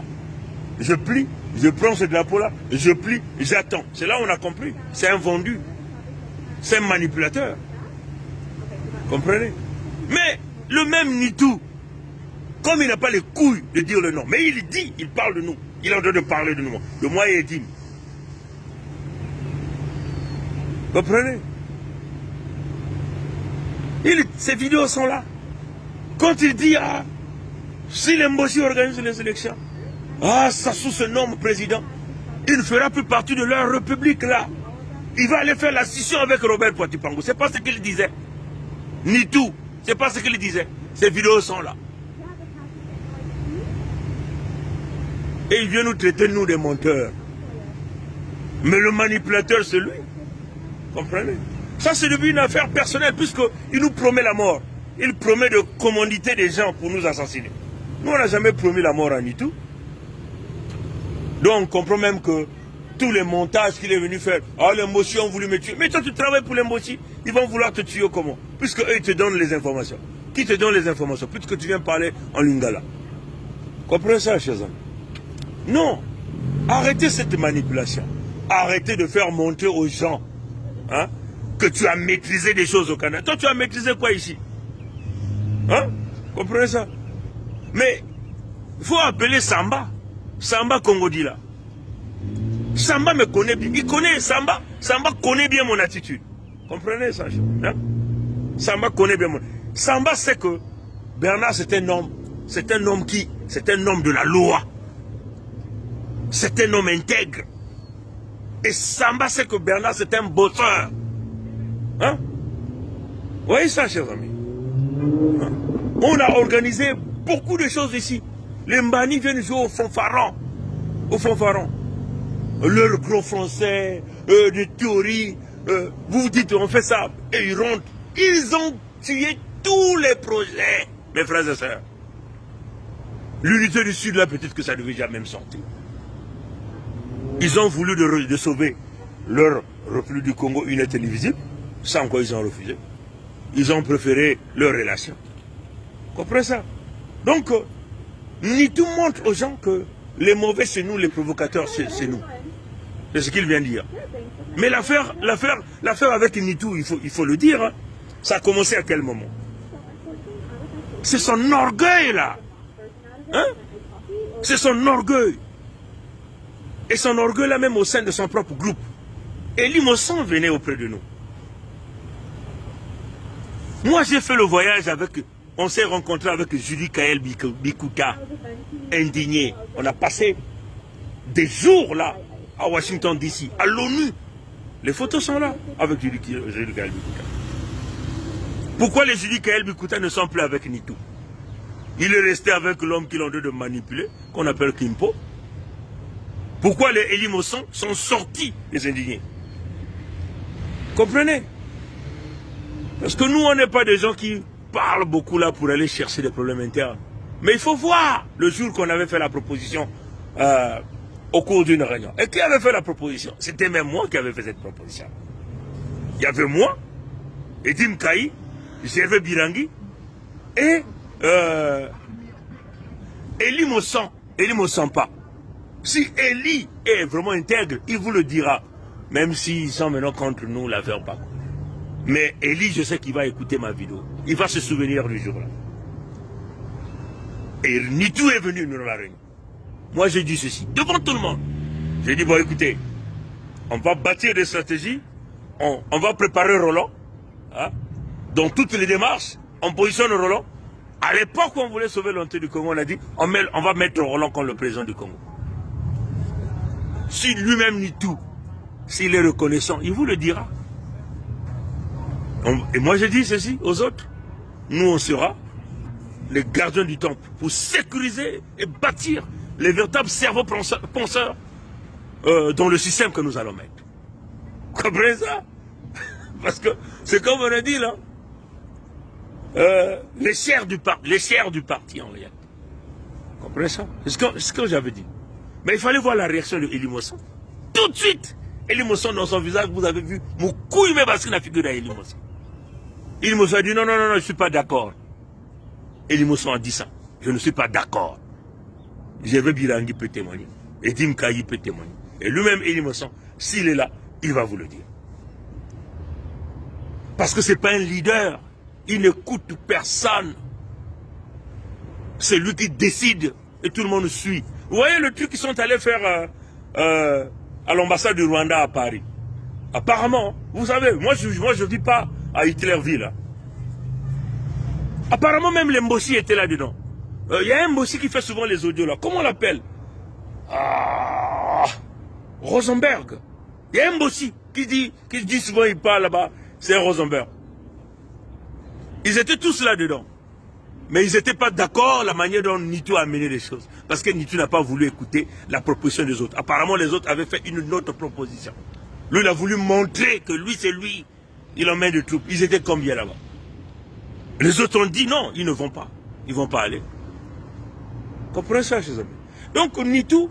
Speaker 1: Je plie, je prends ce drapeau-là, je plie, j'attends. C'est là où on a compris. C'est un vendu. C'est un manipulateur. Comprenez? Mais le même Nitou, comme il n'a pas les couilles de dire le nom, mais il dit, il parle de nous. Il est en train de parler de nous. De moi et Edim. Comprenez? Ces vidéos sont là. Quand il dit, ah, si les Mbossi organisent les élections, ah, Sassou se nomme président, il ne fera plus partie de leur république là. Il va aller faire la scission avec Robert Poitipango. C'est pas ce qu'il disait. Ni tout. C'est pas ce qu'il disait. Ces vidéos sont là. Et il vient nous traiter, nous, des menteurs. Mais le manipulateur, c'est lui. Comprenez? Ça, c'est devenu une affaire personnelle, puisqu'il nous promet la mort. Il promet de commanditer des gens pour nous assassiner. Nous, on n'a jamais promis la mort à Nitou. Donc, on comprend même que tous les montages qu'il est venu faire, ah, les Mbossi ont voulu me tuer. Mais toi, tu travailles pour les Mbossi, ils vont vouloir te tuer comment? Puisque eux, ils te donnent les informations. Qui te donne les informations? Puisque tu viens parler en lingala. Comprenez ça, chers amis? Non. Arrêtez cette manipulation. Arrêtez de faire montrer aux gens, hein, que tu as maîtrisé des choses au Canada. Toi, tu as maîtrisé quoi ici? Hein? Comprenez ça? Mais, il faut appeler Samba. Samba Congodi là. Samba me connaît bien. Il connaît Samba. Samba connaît bien mon attitude. Comprenez ça? Hein? Samba connaît bien mon... Samba sait que Bernard c'est un homme. C'est un homme qui... C'est un homme de la loi. C'est un homme intègre. Et Samba sait que Bernard c'est un bosseur. Hein? Vous voyez ça, chers amis? Hein? On a organisé beaucoup de choses ici. Les Mbani viennent jouer au fanfaron. Au fanfaron. Leur gros français, des théories. Vous vous dites, on fait ça. Et ils rentrent. Ils ont tué tous les projets, mes frères et sœurs. L'unité du Sud, là, peut-être que ça ne devait jamais me sortir. Ils ont voulu de sauver leur République du Congo une télévisible, sans quoi ils ont refusé. Ils ont préféré leurs relations. Comprenez ça? Donc, Nitou montre aux gens que les mauvais c'est nous, les provocateurs c'est nous. C'est ce qu'il vient de dire. Mais l'affaire avec Nitou, il faut le dire, hein, ça a commencé à quel moment? C'est son orgueil là. Hein? C'est son orgueil. Et son orgueil là même au sein de son propre groupe. Et Limousin venait auprès de nous. Moi j'ai fait le voyage avec, on s'est rencontré avec Julie Kael Bikuta, indigné. On a passé des jours là, à Washington DC, à l'ONU. Les photos sont là, avec Julie Kael Bikuta. Pourquoi les Julie Kael Bikuta ne sont plus avec Nitou? Il est resté avec l'homme qu'ils ont dû de manipuler, qu'on appelle Kimpo. Pourquoi les Elimosson sont sortis des indignés? Comprenez? Parce que nous, on n'est pas des gens qui parlent beaucoup là pour aller chercher des problèmes internes. Mais il faut voir le jour qu'on avait fait la proposition au cours d'une réunion. Et qui avait fait la proposition? C'était même moi qui avais fait cette proposition. Il y avait moi, Edim Kaï, Gervais Birangi et Eli Mossan pas. Si Eli est vraiment intègre, il vous le dira. Même s'ils sont maintenant contre nous, l'affaire pas. Mais Eli, je sais qu'il va écouter ma vidéo. Il va se souvenir du jour-là. Et Nitou est venu nous la réunion. Moi, j'ai dit ceci, devant tout le monde. J'ai dit, bon, écoutez, on va bâtir des stratégies, on va préparer Roland, hein, dans toutes les démarches, on positionne Roland. À l'époque où on voulait sauver l'unité du Congo, on a dit, on va mettre Roland comme le président du Congo. Si lui-même Nitou, s'il est reconnaissant, il vous le dira. Et moi, j'ai dit ceci aux autres. Nous, on sera les gardiens du temple pour sécuriser et bâtir les véritables cerveaux penseurs dans le système que nous allons mettre. Vous comprenez ça? Parce que c'est comme on a dit là, les chairs du parti en réalité. Vous comprenez ça? C'est ce que j'avais dit. Mais il fallait voir la réaction de Eli Mossan. Tout de suite, Eli Mossan dans son visage, vous avez vu, mon couille me basque la figure d'Eli Mossan. Eli Mossan a dit non, je ne suis pas d'accord. Eli Mossan a dit ça. Je ne suis pas d'accord. Gervais Birangi peut témoigner. Edim Kayi peut témoigner. Et lui-même, Eli Mossan, s'il est là, il va vous le dire. Parce que ce n'est pas un leader. Il n'écoute personne. C'est lui qui décide et tout le monde suit. Vous voyez le truc qu'ils sont allés faire à l'ambassade du Rwanda à Paris. Apparemment, vous savez, moi je ne vis pas à Hitlerville. Hein. Apparemment même les Mbossi étaient là-dedans. Il y a un Mbossi qui fait souvent les audios là. Comment on l'appelle? Rosenberg. Il y a un Mbossi qui dit souvent il parle là-bas. C'est Rosenberg. Ils étaient tous là-dedans. Mais ils n'étaient pas d'accord la manière dont Nitou a mené les choses. Parce que Nitou n'a pas voulu écouter la proposition des autres. Apparemment, les autres avaient fait une autre proposition. Lui, il a voulu montrer que lui, c'est lui. Il emmène des troupes. Ils étaient combien là-bas? Les autres ont dit non, ils ne vont pas. Ils ne vont pas aller. Comprenez ça, chers amis? Donc, Nitou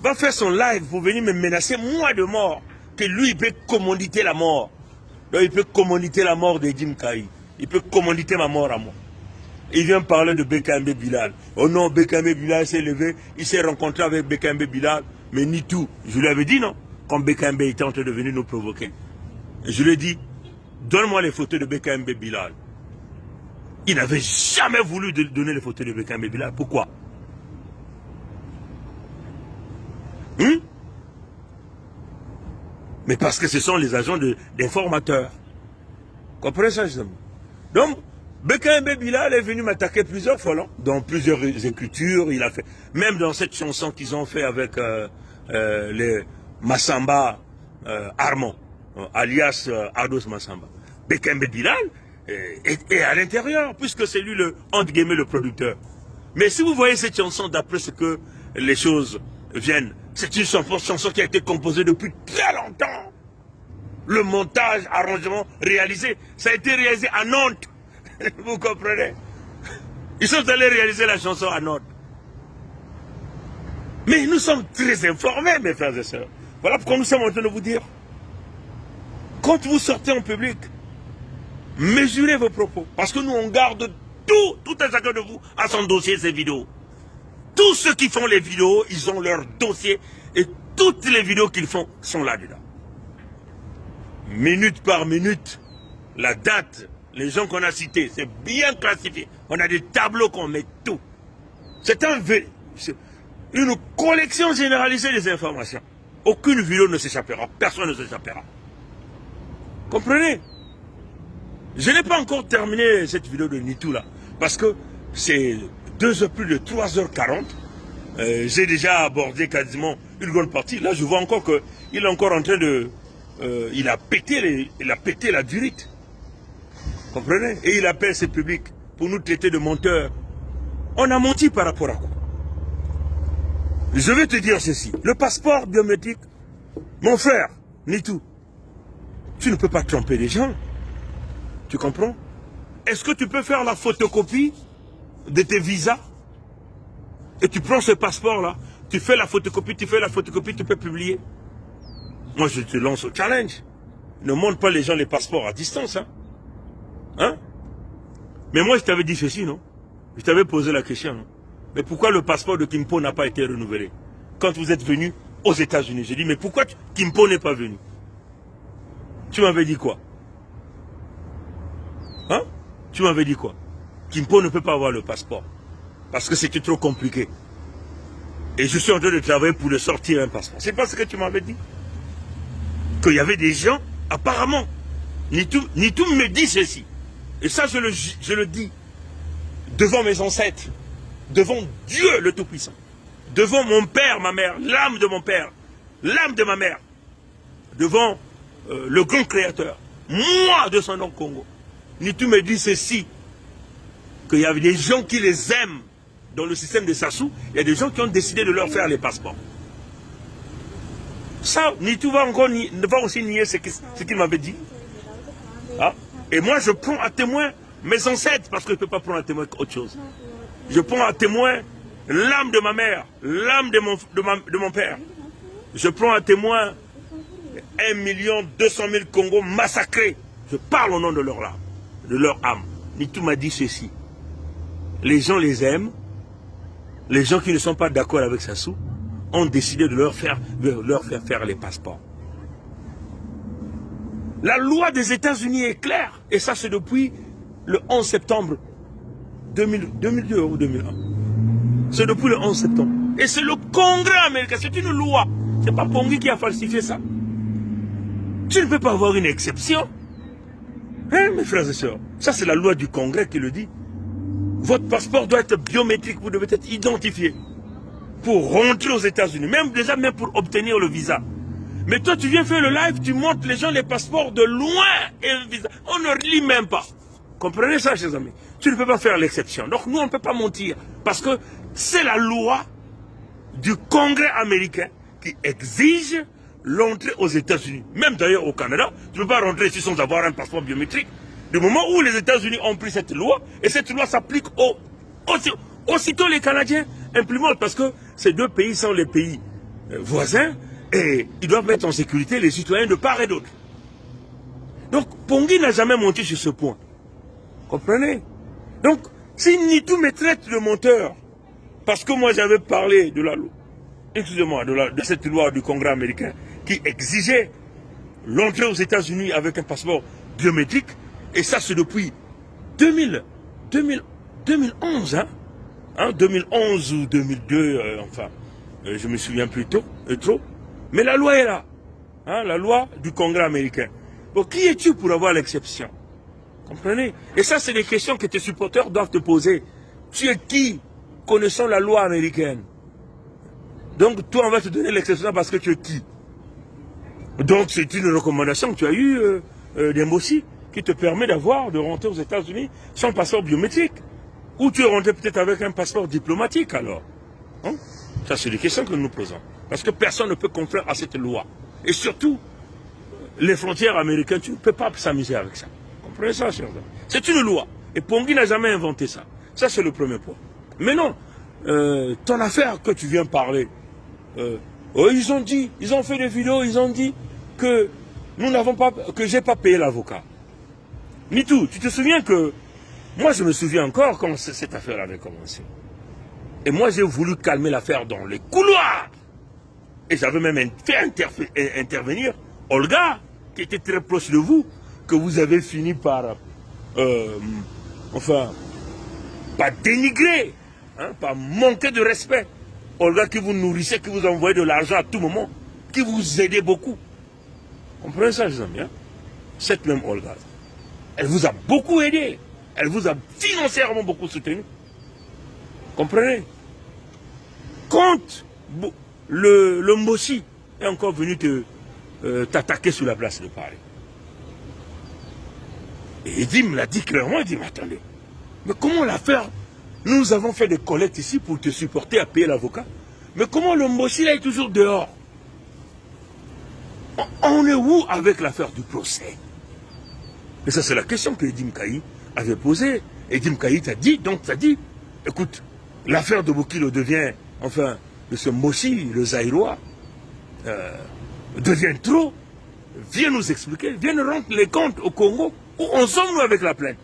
Speaker 1: va faire son live pour venir me menacer, moi, de mort. Que lui, il peut commanditer la mort. Donc, il peut commanditer la mort d'Edim Kaï. Il peut commanditer ma mort à moi. Il vient parler de Bekembe Bilal. Oh non, Bekembe Bilal s'est levé, il s'est rencontré avec Bekembe Bilal, mais Nitou, je lui avais dit non, quand Bekembe était en train de venir nous provoquer. Et je lui ai dit, donne-moi les photos de Bekembe Bilal. Il n'avait jamais voulu donner les photos de Bekembe Bilal. Pourquoi? Mais parce que ce sont les agents d'informateurs. Comprenez ça, les amis? Donc, Bekembe Bilal est venu m'attaquer plusieurs fois, non? Dans plusieurs écritures, il a fait, même dans cette chanson qu'ils ont fait avec les Massamba Armand, alias Ados Massamba. Bekembe Bilal est à l'intérieur, puisque c'est lui entre guillemets, le producteur. Mais si vous voyez cette chanson, d'après ce que les choses viennent, c'est une chanson qui a été composée depuis très longtemps. Le montage, arrangement réalisé, ça a été réalisé à Nantes. Vous comprenez? Ils sont allés réaliser la chanson à Nantes. Mais nous sommes très informés, mes frères et sœurs. Voilà pourquoi nous sommes en train de vous dire. Quand vous sortez en public, mesurez vos propos. Parce que nous, on garde tout un chacun de vous à son dossier, ces vidéos. Tous ceux qui font les vidéos, ils ont leur dossier. Et toutes les vidéos qu'ils font sont là-dedans. Minute par minute, la date, les gens qu'on a cités, c'est bien classifié. On a des tableaux qu'on met tout. C'est une collection généralisée des informations. Aucune vidéo ne s'échappera. Personne ne s'échappera. Comprenez? Je n'ai pas encore terminé cette vidéo de Nitu là. Parce que c'est plus de 3h40. J'ai déjà abordé quasiment une bonne partie. Là, je vois encore qu'il est encore en train de... il a pété la durite. Comprenez? Et il appelle ses publics pour nous traiter de menteurs. On a menti par rapport à quoi? Je vais te dire ceci. Le passeport biométrique, mon frère, Nitu, tu ne peux pas tromper les gens. Tu comprends? Est-ce que tu peux faire la photocopie de tes visas? Et tu prends ce passeport-là, tu fais la photocopie, tu peux publier. Moi, je te lance au challenge. Ne montre pas les gens les passeports à distance. Hein? Mais moi, je t'avais dit ceci, non? Je t'avais posé la question, non? Mais pourquoi le passeport de Kimpo n'a pas été renouvelé? Quand vous êtes venu aux États-Unis, j'ai dit, mais pourquoi Kimpo n'est pas venu? Tu m'avais dit quoi? Hein? Tu m'avais dit quoi? Kimpo ne peut pas avoir le passeport. Parce que c'était trop compliqué. Et je suis en train de travailler pour le sortir un passeport. C'est pas ce que tu m'avais dit? Qu'il y avait des gens, apparemment, Nitu me dit ceci. Et ça, je le dis devant mes ancêtres, devant Dieu le Tout-Puissant, devant mon père, ma mère, l'âme de mon père, l'âme de ma mère, devant le grand créateur, moi de son nom Congo. Nitu me dit ceci, qu'il y avait des gens qui les aiment dans le système de Sassou, il y a des gens qui ont décidé de leur faire les passeports. Ça, Nitu va aussi nier ce qu'il m'avait dit. Ah. Et moi, je prends à témoin mes ancêtres, parce que je ne peux pas prendre à témoin autre chose. Je prends à témoin l'âme de ma mère, l'âme de mon père. Je prends à témoin 1 200 000 Congos massacrés. Je parle au nom de leur âme. Nitu m'a dit ceci. Les gens les aiment. Les gens qui ne sont pas d'accord avec Sassou ont décidé de leur faire faire les passeports. La loi des États-Unis est claire. Et ça, c'est depuis le 11 septembre 2002 ou 2001. C'est depuis le 11 septembre. Et c'est le Congrès américain. C'est une loi. C'est pas Pongi qui a falsifié ça. Tu ne peux pas avoir une exception. Hein, mes frères et sœurs? Ça, c'est la loi du Congrès qui le dit. Votre passeport doit être biométrique. Vous devez être identifié pour rentrer aux États-Unis. Même pour obtenir le visa. Mais toi, tu viens faire le live, tu montres les gens les passeports de loin et le visa. On ne lit même pas. Comprenez ça, chers amis? Tu ne peux pas faire l'exception. Donc, nous, on ne peut pas mentir. Parce que c'est la loi du Congrès américain qui exige l'entrée aux États-Unis. Même d'ailleurs au Canada, tu ne peux pas rentrer ici sans avoir un passeport biométrique. Du moment où les États-Unis ont pris cette loi, et cette loi s'applique aussitôt les Canadiens implémentent, parce que ces deux pays sont les pays voisins, et ils doivent mettre en sécurité les citoyens de part et d'autre. Donc, Pongi n'a jamais menti sur ce point. Comprenez? Donc, si Nitu me traite de menteur, parce que moi j'avais parlé de la loi, excusez-moi, de cette loi du Congrès américain qui exigeait l'entrée aux États-Unis avec un passeport biométrique, et ça c'est depuis 2011, hein, 2011 ou 2002, enfin, je me souviens plus trop. Mais la loi est là, hein, la loi du Congrès américain. Bon, qui es-tu pour avoir l'exception? Comprenez? Et ça, c'est des questions que tes supporters doivent te poser. Tu es qui, connaissant la loi américaine? Donc, toi, on va te donner l'exception parce que tu es qui? Donc, c'est une recommandation que tu as eue d'Embossi qui te permet de rentrer aux États-Unis sans passeport biométrique. Ou tu es rentré peut-être avec un passeport diplomatique, alors. Hein? Ça, c'est des questions que nous nous posons. Parce que personne ne peut contraire à cette loi. Et surtout, les frontières américaines, tu ne peux pas s'amuser avec ça. Comprenez ça, chers amis? C'est une loi. Et Pongi n'a jamais inventé ça. Ça, c'est le premier point. Mais non, ton affaire que tu viens parler, Ils ont dit, ils ont fait des vidéos, ils ont dit que nous n'avons pas, que j'ai pas payé l'avocat. Ni tout. Tu te souviens que, moi je me souviens encore quand cette affaire avait commencé. Et moi j'ai voulu calmer l'affaire dans les couloirs. Et j'avais même fait intervenir Olga, qui était très proche de vous, que vous avez fini par, par dénigrer, hein, par manquer de respect. Olga qui vous nourrissait, qui vous envoyait de l'argent à tout moment, qui vous aidait beaucoup. Comprenez ça, les amis, hein? Cette même Olga, elle vous a beaucoup aidé. Elle vous a financièrement beaucoup soutenu. Comprenez? Quand le Mossi est encore venu t'attaquer sur la place de Paris. Et Edim l'a dit clairement, il dit, mais attendez, mais comment l'affaire, nous avons fait des collectes ici pour te supporter à payer l'avocat, mais comment le Mossi là est toujours dehors? On est où avec l'affaire du procès? Et ça c'est la question que Edim Kaï avait posée. Edim Kaï t'a dit, donc t'as dit, écoute, l'affaire de Bokilo devient, enfin, de ce Mossi, le Zaïrois, devient trop. Viens nous expliquer, viens nous rendre les comptes au Congo. Où en sommes-nous avec la plainte?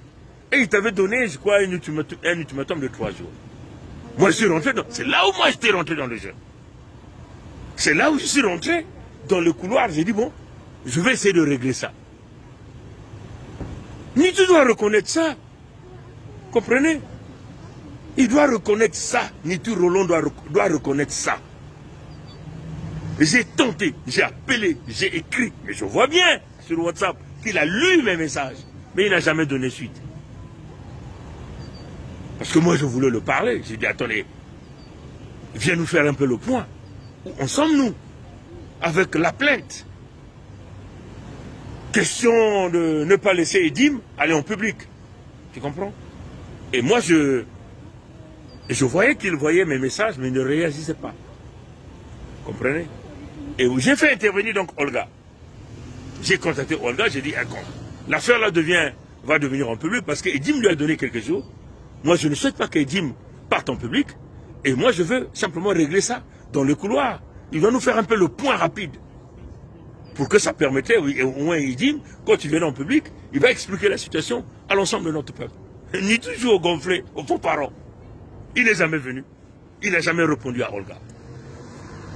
Speaker 1: Et il t'avait donné, je crois, un ultimatum de 3 jours. Moi, je suis rentré dans... C'est là où moi, j'étais rentré dans le jeu. C'est là où je suis rentré dans le couloir. J'ai dit, bon, je vais essayer de régler ça. Mais tu dois reconnaître ça. Comprenez? Il doit reconnaître ça. Nitu Roland doit reconnaître ça. J'ai tenté, j'ai appelé, j'ai écrit. Mais je vois bien sur WhatsApp qu'il a lu mes messages. Mais il n'a jamais donné suite. Parce que moi, je voulais le parler. J'ai dit, attendez, viens nous faire un peu le point. Où en sommes-nous avec la plainte? Question de ne pas laisser Edim aller en public. Tu comprends? Et moi, je voyais qu'il voyait mes messages, mais il ne réagissait pas. Comprenez? Et j'ai fait intervenir donc Olga. J'ai contacté Olga, j'ai dit, l'affaire là va devenir en public parce qu'Edim lui a donné quelques jours. Moi, je ne souhaite pas qu'Edim parte en public. Et moi, je veux simplement régler ça dans le couloir. Il va nous faire un peu le point rapide. Pour que ça permettait, au moins Edim, quand il vient en public, il va expliquer la situation à l'ensemble de notre peuple. Ni toujours gonflé aux faux parents. Il n'est jamais venu. Il n'a jamais répondu à Olga.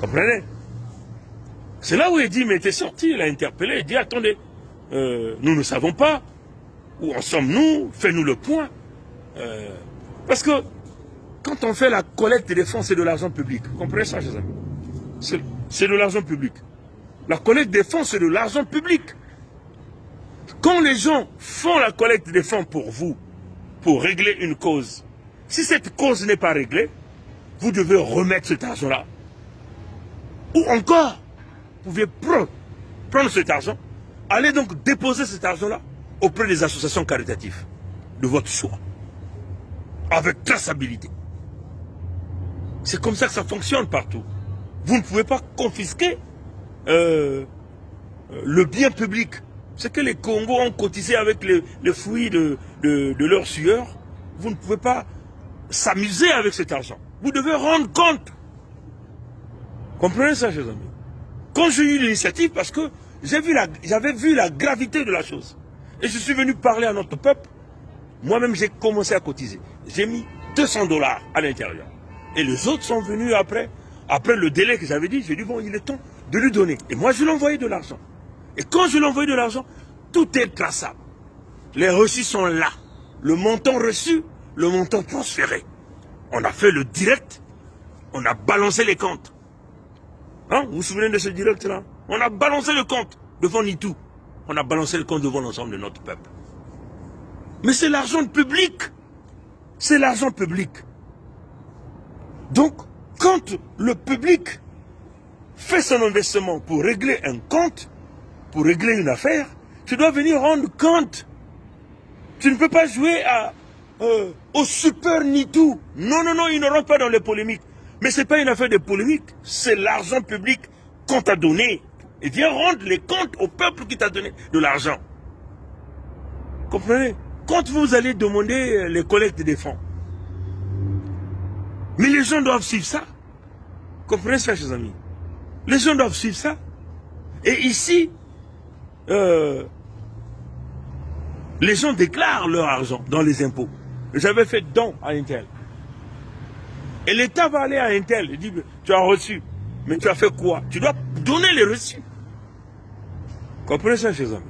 Speaker 1: Comprenez? C'est là où Edim était sorti, il a interpellé, il dit, attendez, nous ne savons pas où en sommes-nous, fais-nous le point. Parce que quand on fait la collecte des fonds, c'est de l'argent public. Vous comprenez ça, chers amis? C'est de l'argent public. La collecte des fonds, c'est de l'argent public. Quand les gens font la collecte des fonds pour vous, pour régler une cause, si cette cause n'est pas réglée, vous devez remettre cet argent-là. Ou encore, vous pouvez prendre cet argent, allez donc déposer cet argent-là auprès des associations caritatives de votre choix, avec traçabilité. C'est comme ça que ça fonctionne partout. Vous ne pouvez pas confisquer le bien public. C'est que les Congos ont cotisé avec les fruits de leur sueur. Vous ne pouvez pas s'amuser avec cet argent. Vous devez rendre compte. Comprenez ça, chers amis? Quand j'ai eu l'initiative, parce que j'avais vu la gravité de la chose. Et je suis venu parler à notre peuple. Moi-même, j'ai commencé à cotiser. J'ai mis $200 à l'intérieur. Et les autres sont venus après. Après le délai que j'avais dit, j'ai dit, bon, il est temps de lui donner. Et moi, je lui ai envoyé de l'argent. Et quand je lui ai envoyé de l'argent, tout est traçable. Les reçus sont là. Le montant reçu, le montant transféré. On a fait le direct. On a balancé les comptes. Hein? Vous vous souvenez de ce direct-là? On a balancé le compte devant Nitu. On a balancé le compte devant l'ensemble de notre peuple. Mais c'est l'argent public. C'est l'argent public. Donc, quand le public fait son investissement pour régler un compte, pour régler une affaire, tu dois venir rendre compte. Tu ne peux pas jouer au super Nitu. Non, non, non, ils ne rentrent pas dans les polémiques. Mais ce n'est pas une affaire de polémique, c'est l'argent public qu'on t'a donné. Et viens rendre les comptes au peuple qui t'a donné de l'argent. Comprenez? Quand vous allez demander les collectes des fonds, mais les gens doivent suivre ça. Comprenez ça, chers amis? Les gens doivent suivre ça. Et ici, les gens déclarent leur argent dans les impôts. J'avais fait don à Intel. Et l'État va aller à Intel et dit, tu as reçu, mais tu as fait quoi? Tu dois donner les reçus. Comprenez ça, chers amis?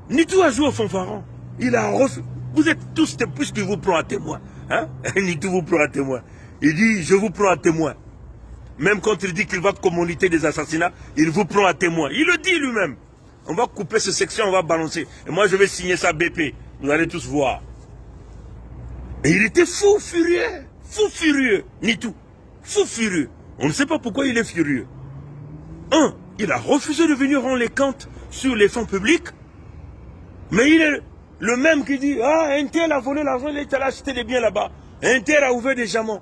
Speaker 1: Nitou a joué au fanfaron. Il a reçu. Vous êtes tous, puisqu'il vous prend à témoin. Hein? Nitou vous prend à témoin. Il dit, je vous prends à témoin. Même quand il dit qu'il va commanditer des assassinats, il vous prend à témoin. Il le dit lui-même. On va couper cette section, on va balancer. Et moi, je vais signer ça BP. Vous allez tous voir. Et il était fou, furieux, Nitou. Fou, furieux. On ne sait pas pourquoi il est furieux. Il a refusé de venir rendre les comptes sur les fonds publics. Mais il est le même qui dit, ah, un tel a volé l'argent, il est allé acheter des biens là-bas. Un tel a ouvert des diamants.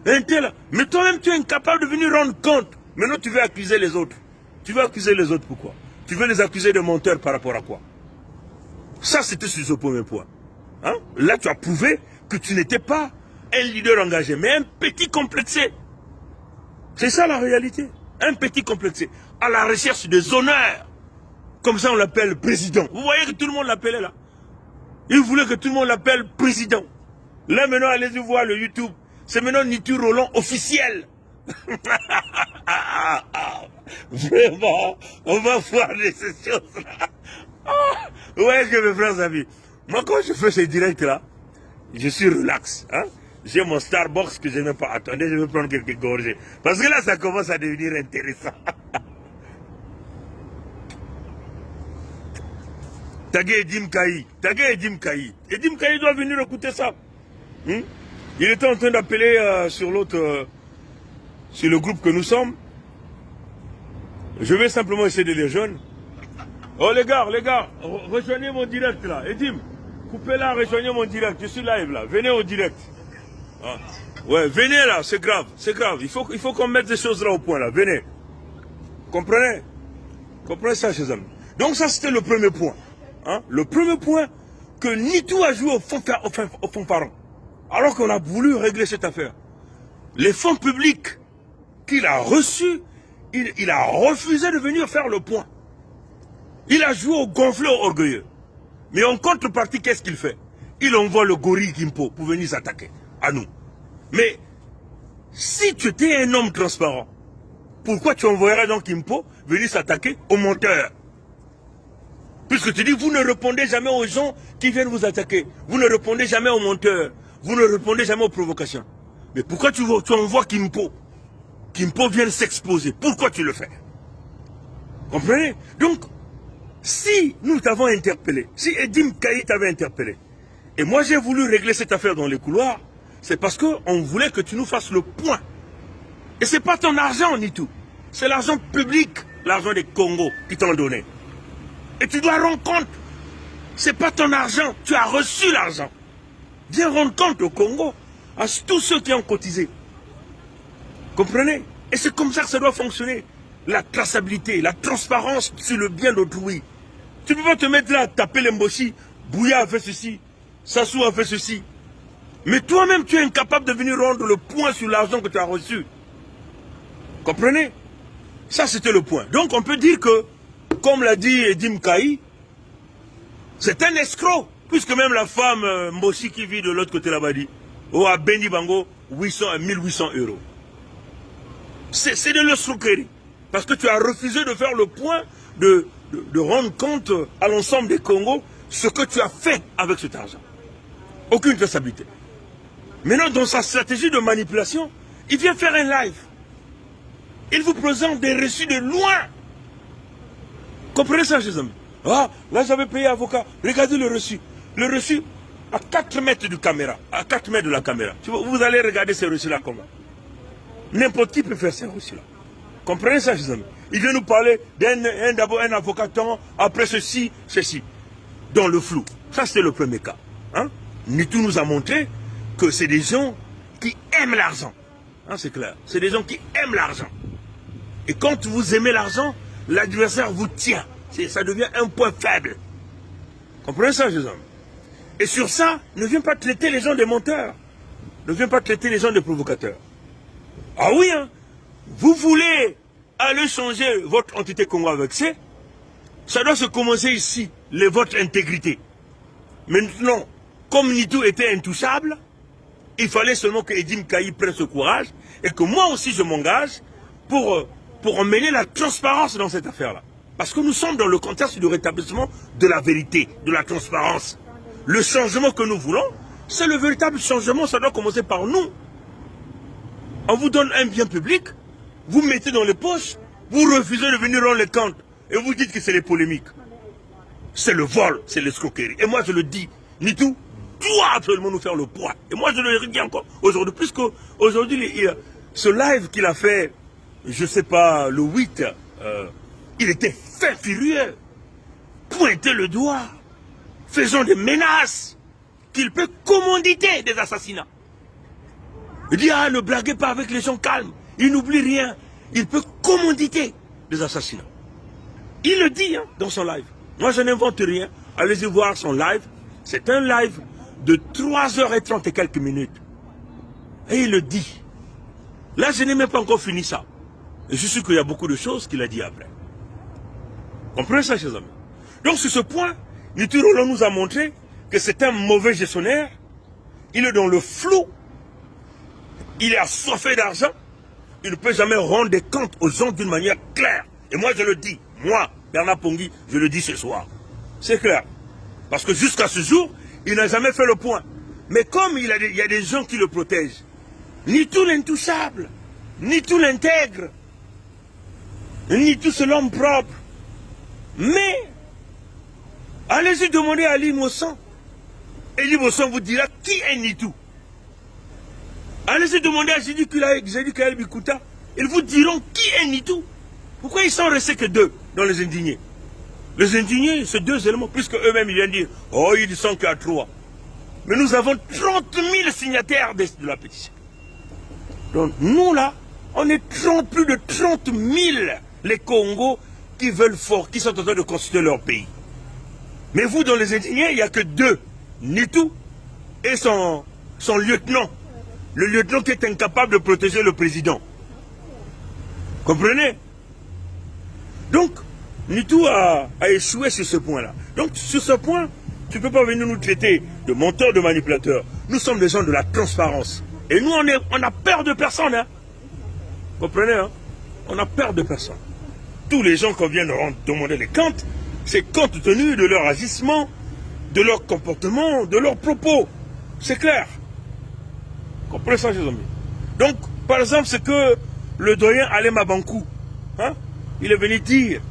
Speaker 1: Un tel. Mais toi-même, tu es incapable de venir rendre compte. Maintenant, tu veux accuser les autres. Tu veux accuser les autres pourquoi? Tu veux les accuser de menteurs par rapport à quoi? Ça, c'était sur ce premier point. Hein? Là, tu as prouvé que tu n'étais pas un leader engagé, mais un petit complexé. C'est ça la réalité. Un petit complexé. À la recherche des honneurs. Comme ça, on l'appelle président. Vous voyez que tout le monde l'appelait là. Il voulait que tout le monde l'appelle président. Là, maintenant, allez-y voir le YouTube. C'est maintenant Nitou Roland officiel. Vraiment, on va voir ces choses-là. Ouais, que mes frères amis. Moi, quand je fais ces directs-là, je suis relax. Hein? J'ai mon Starbucks que je n'aime pas. Attendez, je vais prendre quelques gorgées. Parce que là, ça commence à devenir intéressant. Tagué Edim Kaï. Edim Kaï doit venir écouter ça. Il était en train d'appeler sur l'autre, sur le groupe que nous sommes. Je vais simplement essayer de les joindre. Oh les gars, rejoignez mon direct là. Edim, coupez là, rejoignez mon direct. Je suis live là. Venez au direct. Ah. Ouais, venez là, c'est grave. Il faut qu'on mette ces choses là au point là. Venez. Comprenez ça, chers amis. Donc ça, c'était le premier point. Hein? Le premier point, que Nitou a joué au fanfaron. Alors qu'on a voulu régler cette affaire. Les fonds publics qu'il a reçus, il a refusé de venir faire le point. Il a joué au gonflé orgueilleux. Mais en contrepartie, qu'est-ce qu'il fait? Il envoie le gorille Gimpo pour venir s'attaquer à nous. Mais si tu étais un homme transparent, pourquoi tu envoyerais donc Gimpo venir s'attaquer aux menteurs? Puisque tu dis, vous ne répondez jamais aux gens qui viennent vous attaquer. Vous ne répondez jamais aux menteurs. Vous ne répondez jamais aux provocations. Mais pourquoi tu envoies Gimpo? Gimpo vient s'exposer. Pourquoi tu le fais? Comprenez? Donc, si nous t'avons interpellé, si Edim Kaï t'avait interpellé, et moi j'ai voulu régler cette affaire dans les couloirs, c'est parce qu'on voulait que tu nous fasses le point. Et c'est pas ton argent, ni tout. C'est l'argent public, l'argent des Congos qui t'ont donné. Et tu dois rendre compte. C'est pas ton argent, tu as reçu l'argent. Viens rendre compte au Congo, à tous ceux qui ont cotisé. Comprenez? Et c'est comme ça que ça doit fonctionner. La traçabilité, la transparence sur le bien d'autrui. Tu ne peux pas te mettre là à taper les Mboshi. Bouya a fait ceci, Sassou a fait ceci. Mais toi-même, tu es incapable de venir rendre le point sur l'argent que tu as reçu. Comprenez? Ça, c'était le point. Donc, on peut dire que, comme l'a dit Edim Kaï, c'est un escroc. Puisque même la femme Mboshi qui vit de l'autre côté là-bas dit, oh, à Beni Bango, 800 à 1800 euros. C'est de l'escroquerie. Parce que tu as refusé de faire le point, de rendre compte à l'ensemble des Congos ce que tu as fait avec cet argent. Aucune traçabilité. Maintenant, dans sa stratégie de manipulation, il vient faire un live. Il vous présente des reçus de loin. Comprenez ça, chers amis? Ah, là j'avais payé avocat. Regardez le reçu. Le reçu à 4 mètres de caméra. À 4 mètres de la caméra. Vous allez regarder ces reçus-là comment? N'importe qui peut faire ces reçus-là. Comprenez ça, chers amis? Il vient nous parler d'abord un avocat, après ceci. Dans le flou. Ça, c'était le premier cas. Hein? Nitou nous a montré que c'est des gens qui aiment l'argent. Hein, c'est clair. C'est des gens qui aiment l'argent. Et quand vous aimez l'argent, l'adversaire vous tient. Ça devient un point faible. Comprenez ça, chers amis? Et sur ça, ne viens pas traiter les gens de menteurs. Ne viens pas traiter les gens de provocateurs. Ah oui, hein? Vous voulez allez changer votre entité Congo avec C, ça doit se commencer ici, votre intégrité. Maintenant, comme Nitou était intouchable, il fallait seulement que Edim Kaï prenne ce courage et que moi aussi je m'engage pour emmener la transparence dans cette affaire-là. Parce que nous sommes dans le contexte du rétablissement de la vérité, de la transparence. Le changement que nous voulons, c'est le véritable changement, ça doit commencer par nous. On vous donne un bien public, vous mettez dans les poches, vous refusez de venir rendre les comptes et vous dites que c'est les polémiques. C'est le vol, c'est l'escroquerie. Et moi je le dis, Nitou, tu dois absolument nous faire le poids. Et moi je le dis encore aujourd'hui, puisque aujourd'hui, ce live qu'il a fait, je sais pas, le 8, il était fin furieux, pointer le doigt, faisant des menaces, qu'il peut commanditer des assassinats. Il dit, ah, ne blaguez pas avec les gens calmes, il n'oublie rien, il peut commanditer des assassinats. Il le dit hein, dans son live. Moi je n'invente rien, allez-y voir son live, c'est un live de 3h30 et quelques minutes. Et il le dit. Là je n'ai même pas encore fini ça. Et je suis sûr qu'il y a beaucoup de choses qu'il a dit après. Comprenez ça, chers amis? Donc, sur ce point, Nitou Roland nous a montré que c'est un mauvais gestionnaire. Il est dans le flou. Il est assoiffé d'argent. Il ne peut jamais rendre des comptes aux gens d'une manière claire. Et moi, je le dis. Moi, Bernard Pongui, je le dis ce soir. C'est clair. Parce que jusqu'à ce jour, il n'a jamais fait le point. Mais comme il y a des gens qui le protègent, Nitou l'intouchable, Nitou l'intègre, Nitou c'est l'homme propre. Mais, allez-y demander à l'innocent. Et l'innocent vous dira qui est Nitou. Allez-y demander à Zédi Kaël Bikuta. Ils vous diront qui est Nitou. Pourquoi ils sont restés que deux dans les indignés? Les indignés, c'est deux éléments, puisque eux-mêmes ils viennent dire, oh, ils sont qu'à 3. Mais nous avons 30 000 signataires de la pétition. Donc nous là, on est plus de 30 000 les Congos qui veulent fort, qui sont en train de constituer leur pays. Mais vous, dans les indignés, il n'y a que deux. Nitou et son lieutenant. Le lieutenant qui est incapable de protéger le président. Comprenez? Donc, Nitou a échoué sur ce point-là. Donc, sur ce point, tu ne peux pas venir nous traiter de menteurs, de manipulateurs. Nous sommes des gens de la transparence. Et nous, on a peur de personne. Hein? Comprenez? Hein? On a peur de personne. Tous les gens qu'on vient de demander les comptes, c'est compte tenu de leur agissement, de leur comportement, de leurs propos. C'est clair. Comprenez ça, chers amis? Donc, par exemple, ce que le doyen Alem Abankou, hein, il est venu dire.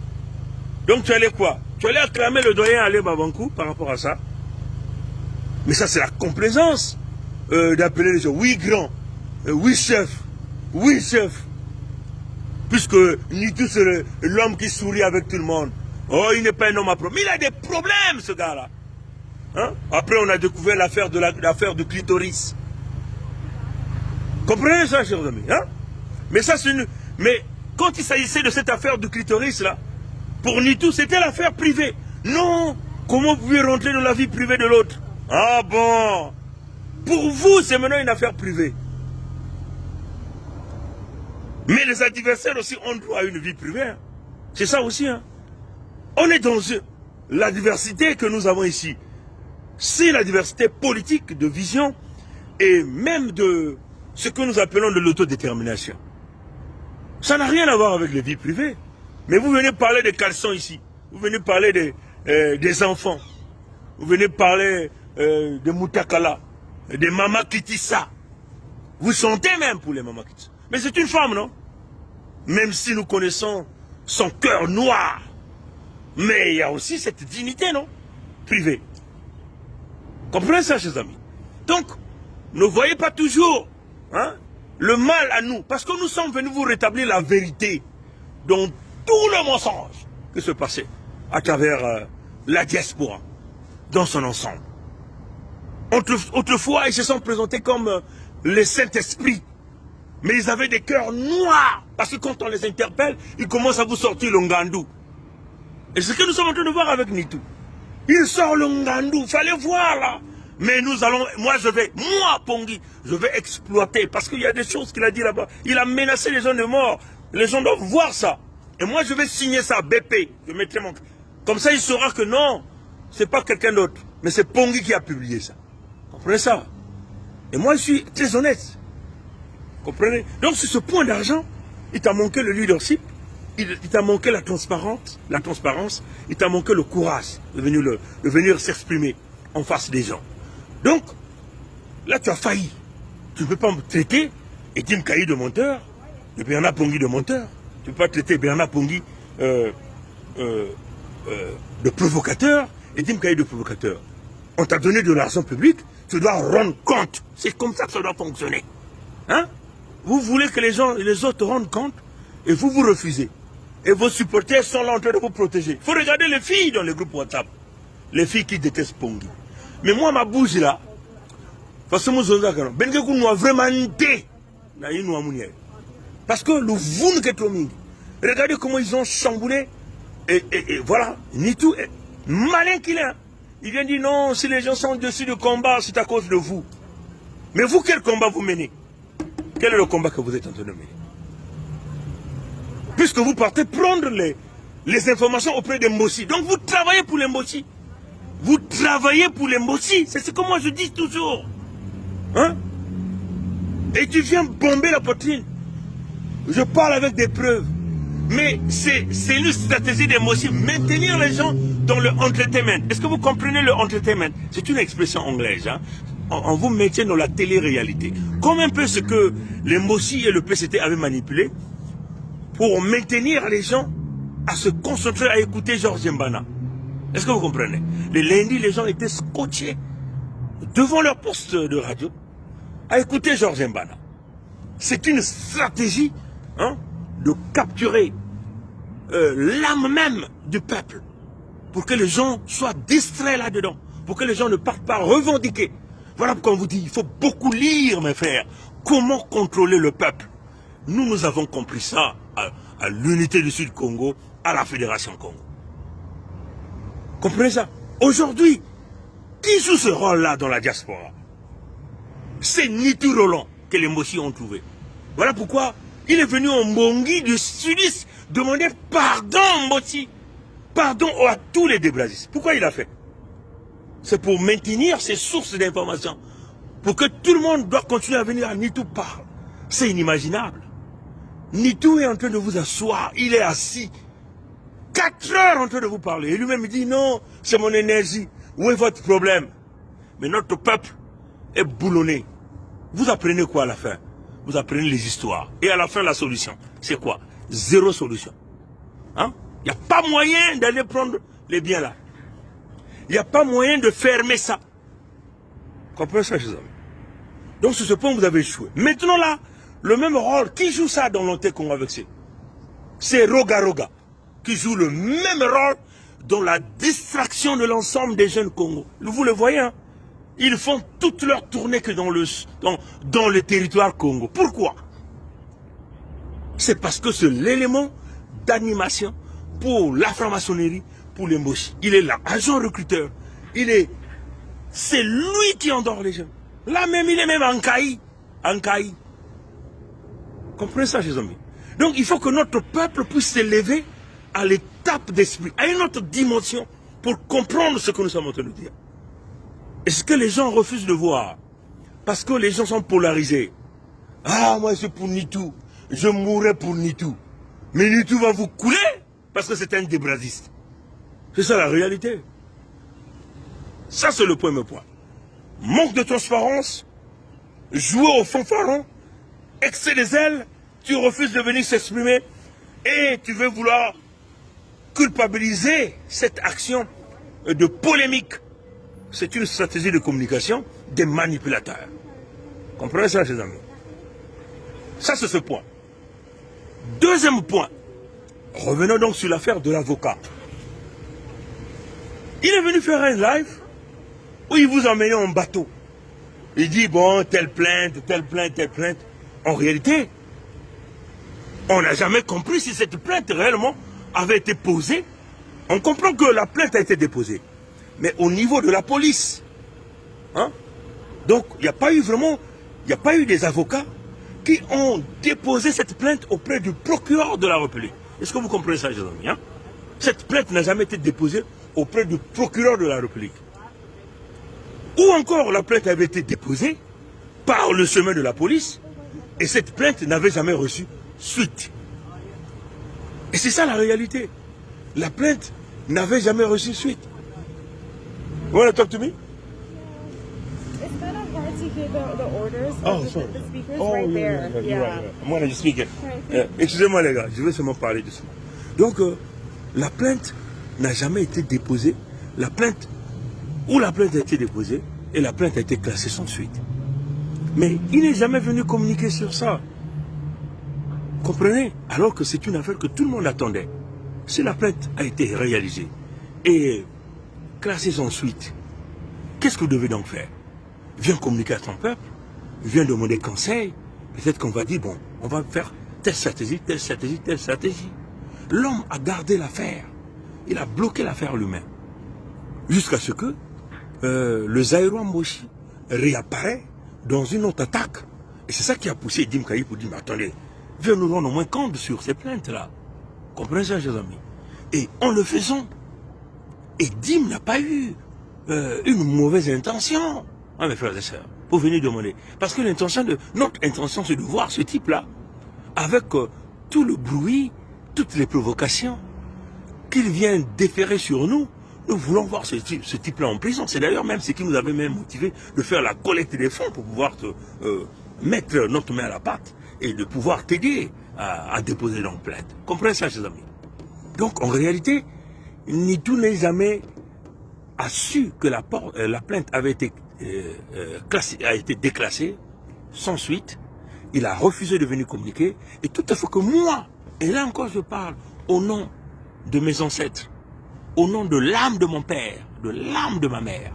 Speaker 1: Donc, tu allais quoi? Tu allais acclamer le doyen Alem Abankou par rapport à ça. Mais ça, c'est la complaisance d'appeler les gens. Oui, grand. Oui, chef. Oui, chef. Puisque Nitou, c'est l'homme qui sourit avec tout le monde. Oh, il n'est pas un homme à problème. Mais il a des problèmes, ce gars-là. Hein? Après, on a découvert l'affaire du clitoris. Comprenez ça, chers amis? Hein? Mais ça, c'est une... Mais quand il s'agissait de cette affaire du clitoris, là, pour Nitou, c'était l'affaire privée. Non! Comment vous pouvez rentrer dans la vie privée de l'autre? Ah bon? Pour vous, c'est maintenant une affaire privée. Mais les adversaires aussi ont droit à une vie privée. Hein. C'est ça aussi. Hein. On est dans la diversité que nous avons ici. C'est la diversité politique, de vision et même de ce que nous appelons de l'autodétermination. Ça n'a rien à voir avec les vies privées. Mais vous venez parler des caleçons ici. Vous venez parler des enfants. Vous venez parler des Moutakala, des Mama Kitissa. Vous chantez même pour les Mama Kitissa. Mais c'est une femme, non? Même si nous connaissons son cœur noir. Mais il y a aussi cette dignité, non? Privée. Comprenez ça, chers amis? Donc, ne voyez pas toujours hein, le mal à nous. Parce que nous sommes venus vous rétablir la vérité dans tout le mensonge qui se passait à travers la diaspora, dans son ensemble. Autrefois, ils se sont présentés comme les Saint-Esprit. Mais ils avaient des cœurs noirs. Parce que quand on les interpelle, ils commencent à vous sortir le ngandou. Et c'est ce que nous sommes en train de voir avec Nitou. Il sort le ngandou. Fallait voir là. Mais nous allons, moi Pongui, je vais exploiter. Parce qu'il y a des choses qu'il a dit là-bas. Il a menacé les gens de mort. Les gens doivent voir ça. Et moi, je vais signer ça, BP. Je mettrai mon... Comme ça, il saura que non, c'est pas quelqu'un d'autre. Mais c'est Pongui qui a publié ça. Comprenez ça? Et moi, je suis très honnête. Comprenez? Donc, sur ce point d'argent, il t'a manqué le leadership, il t'a manqué la transparence, il t'a manqué le courage de venir s'exprimer en face des gens. Donc, là, tu as failli. Tu ne peux pas me traiter Etim Kaï de menteur, et Bernard Pongui de menteur. Tu ne peux pas traiter Bernard Pongui de provocateur, Etim Kaï de provocateur. On t'a donné de l'argent public, tu dois rendre compte. C'est comme ça que ça doit fonctionner. Hein? Vous voulez que les autres rendent compte, et vous refusez. Et vos supporters sont là en train de vous protéger. Il faut regarder les filles dans les groupes WhatsApp. Les filles qui détestent Pongui. Mais moi, ma bouche là, parce que moi, je vraiment parce que le voun que trop mingi. Regardez comment ils ont chamboulé. Et voilà, Nitou, malin qu'il est. Il vient dire non, si les gens sont dessus du combat, c'est à cause de vous. Mais vous, quel combat vous menez? Quel est le combat que vous êtes en train de mener? Puisque vous partez prendre les informations auprès des Mbossi. Donc vous travaillez pour les Mbossi. Vous travaillez pour les Mbossi. C'est ce que moi je dis toujours. Hein? Et tu viens bomber la poitrine. Je parle avec des preuves. Mais c'est une stratégie des Mbossi. Maintenir les gens dans le entertainment. Est-ce que vous comprenez le entertainment? C'est une expression anglaise. Hein? On vous maintient dans la télé-réalité. Comme un peu ce que les Mbossi et le PCT avaient manipulé pour maintenir les gens à se concentrer à écouter Georges Mbana. Est-ce que vous comprenez? Les lundis, les gens étaient scotchés devant leur poste de radio à écouter Georges Mbana. C'est une stratégie de capturer l'âme même du peuple pour que les gens soient distraits là-dedans, pour que les gens ne partent pas revendiquer. Voilà pourquoi on vous dit, il faut beaucoup lire, mes frères, comment contrôler le peuple. Nous avons compris ça à l'unité du Sud-Congo, à la Fédération Congo. Comprenez ça? Aujourd'hui, qui joue ce rôle-là dans la diaspora? C'est Nitou Roland que les Mbossi ont trouvé. Voilà pourquoi il est venu en Mbongi du Sudiste demander pardon Mbossi. Pardon à tous les débrazistes. Pourquoi il a fait? C'est pour maintenir ses sources d'information. Pour que tout le monde doit continuer à venir à Nitou parle. C'est inimaginable. Nitou est en train de vous asseoir. Il est assis. 4 heures en train de vous parler. Et lui-même il dit non, c'est mon énergie. Où est votre problème? Mais notre peuple est boulonné. Vous apprenez quoi à la fin? Vous apprenez les histoires. Et à la fin, la solution, c'est quoi? Zéro solution. Hein? Il n'y a pas moyen d'aller prendre les biens là. Il n'y a pas moyen de fermer ça. Comprenez ça, chers amis? Donc, sur ce point, vous avez échoué. Maintenant là, le même rôle, qui joue ça dans l'Onté Congo avec C? C'est Roga Roga, qui joue le même rôle dans la distraction de l'ensemble des jeunes Congo. Vous le voyez, hein? Ils font toute leur tournée que dans le territoire Congo. Pourquoi? C'est parce que c'est l'élément d'animation pour la franc-maçonnerie, pour les Mbossi. Il est là, agent recruteur. C'est lui qui endort les gens. Là même, il est même en Kaï. En Kaï. Comprenez ça, chers amis? Donc, il faut que notre peuple puisse s'élever à l'étape d'esprit, à une autre dimension, pour comprendre ce que nous sommes en train de dire. Et ce que les gens refusent de voir, parce que les gens sont polarisés. Ah, moi, c'est pour Nitou. Je mourrai pour Nitou. Mais Nitou va vous couler, parce que c'est un débraziste. C'est ça la réalité. Ça, c'est le premier point. Manque de transparence, jouer au fanfaron, excès des ailes, tu refuses de venir s'exprimer et tu veux vouloir culpabiliser cette action de polémique. C'est une stratégie de communication des manipulateurs. Comprenez ça, chers amis? Ça, c'est ce point. Deuxième point. Revenons donc sur l'affaire de l'avocat. Il est venu faire un live où il vous emmène en bateau. Il dit, bon, telle plainte, telle plainte, telle plainte. En réalité, on n'a jamais compris si cette plainte réellement avait été posée. On comprend que la plainte a été déposée. Mais au niveau de la police. Hein? Donc, il n'y a pas eu vraiment, il n'y a pas eu des avocats qui ont déposé cette plainte auprès du procureur de la République. Est-ce que vous comprenez ça, les amis, hein? Cette plainte n'a jamais été déposée auprès du procureur de la République. Ou encore, la plainte avait été déposée par le chemin de la police et cette plainte n'avait jamais reçu suite. Et c'est ça la réalité. La plainte n'avait jamais reçu suite. You want to talk to me?
Speaker 2: It's kind of hard to hear the orders.
Speaker 1: Oh, sorry.
Speaker 2: The speaker's right there. Yeah.
Speaker 1: Moi, je speak it. Excusez-moi les gars, je vais seulement parler doucement. Donc, la plainte n'a jamais été déposée. La plainte a été déposée et la plainte a été classée sans suite. Mais il n'est jamais venu communiquer sur ça. Comprenez? Alors que c'est une affaire que tout le monde attendait. Si la plainte a été réalisée et classée sans suite, qu'est-ce que vous devez donc faire? Viens communiquer à ton peuple, viens demander conseil. Peut-être qu'on va dire, bon, on va faire telle stratégie, telle stratégie, telle stratégie. L'homme a gardé l'affaire. Il a bloqué l'affaire lui-même. Jusqu'à ce que le Zaïro Moshi réapparaît dans une autre attaque. Et c'est ça qui a poussé Dim Kayi pour dire, mais attendez, viens nous rendre au moins compte sur ces plaintes-là. Comprenez ça, chers amis? Et en le faisant, et Dim n'a pas eu une mauvaise intention, hein, mes frères et sœurs, pour venir demander. Parce que notre intention, c'est de voir ce type-là, avec tout le bruit, toutes les provocations, qu'il vient déférer sur nous. Nous voulons voir ce type-là en prison. C'est d'ailleurs même ce qui nous avait même motivé de faire la collecte des fonds pour pouvoir mettre notre main à la pâte et de pouvoir t'aider à déposer dans plainte. Comprenez ça, chers amis? Donc, en réalité, Nitu n'est jamais a su que la plainte avait été déclassée sans suite. Il a refusé de venir communiquer. Et tout à fait que moi, et là encore je parle au nom de mes ancêtres, au nom de l'âme de mon père, de l'âme de ma mère,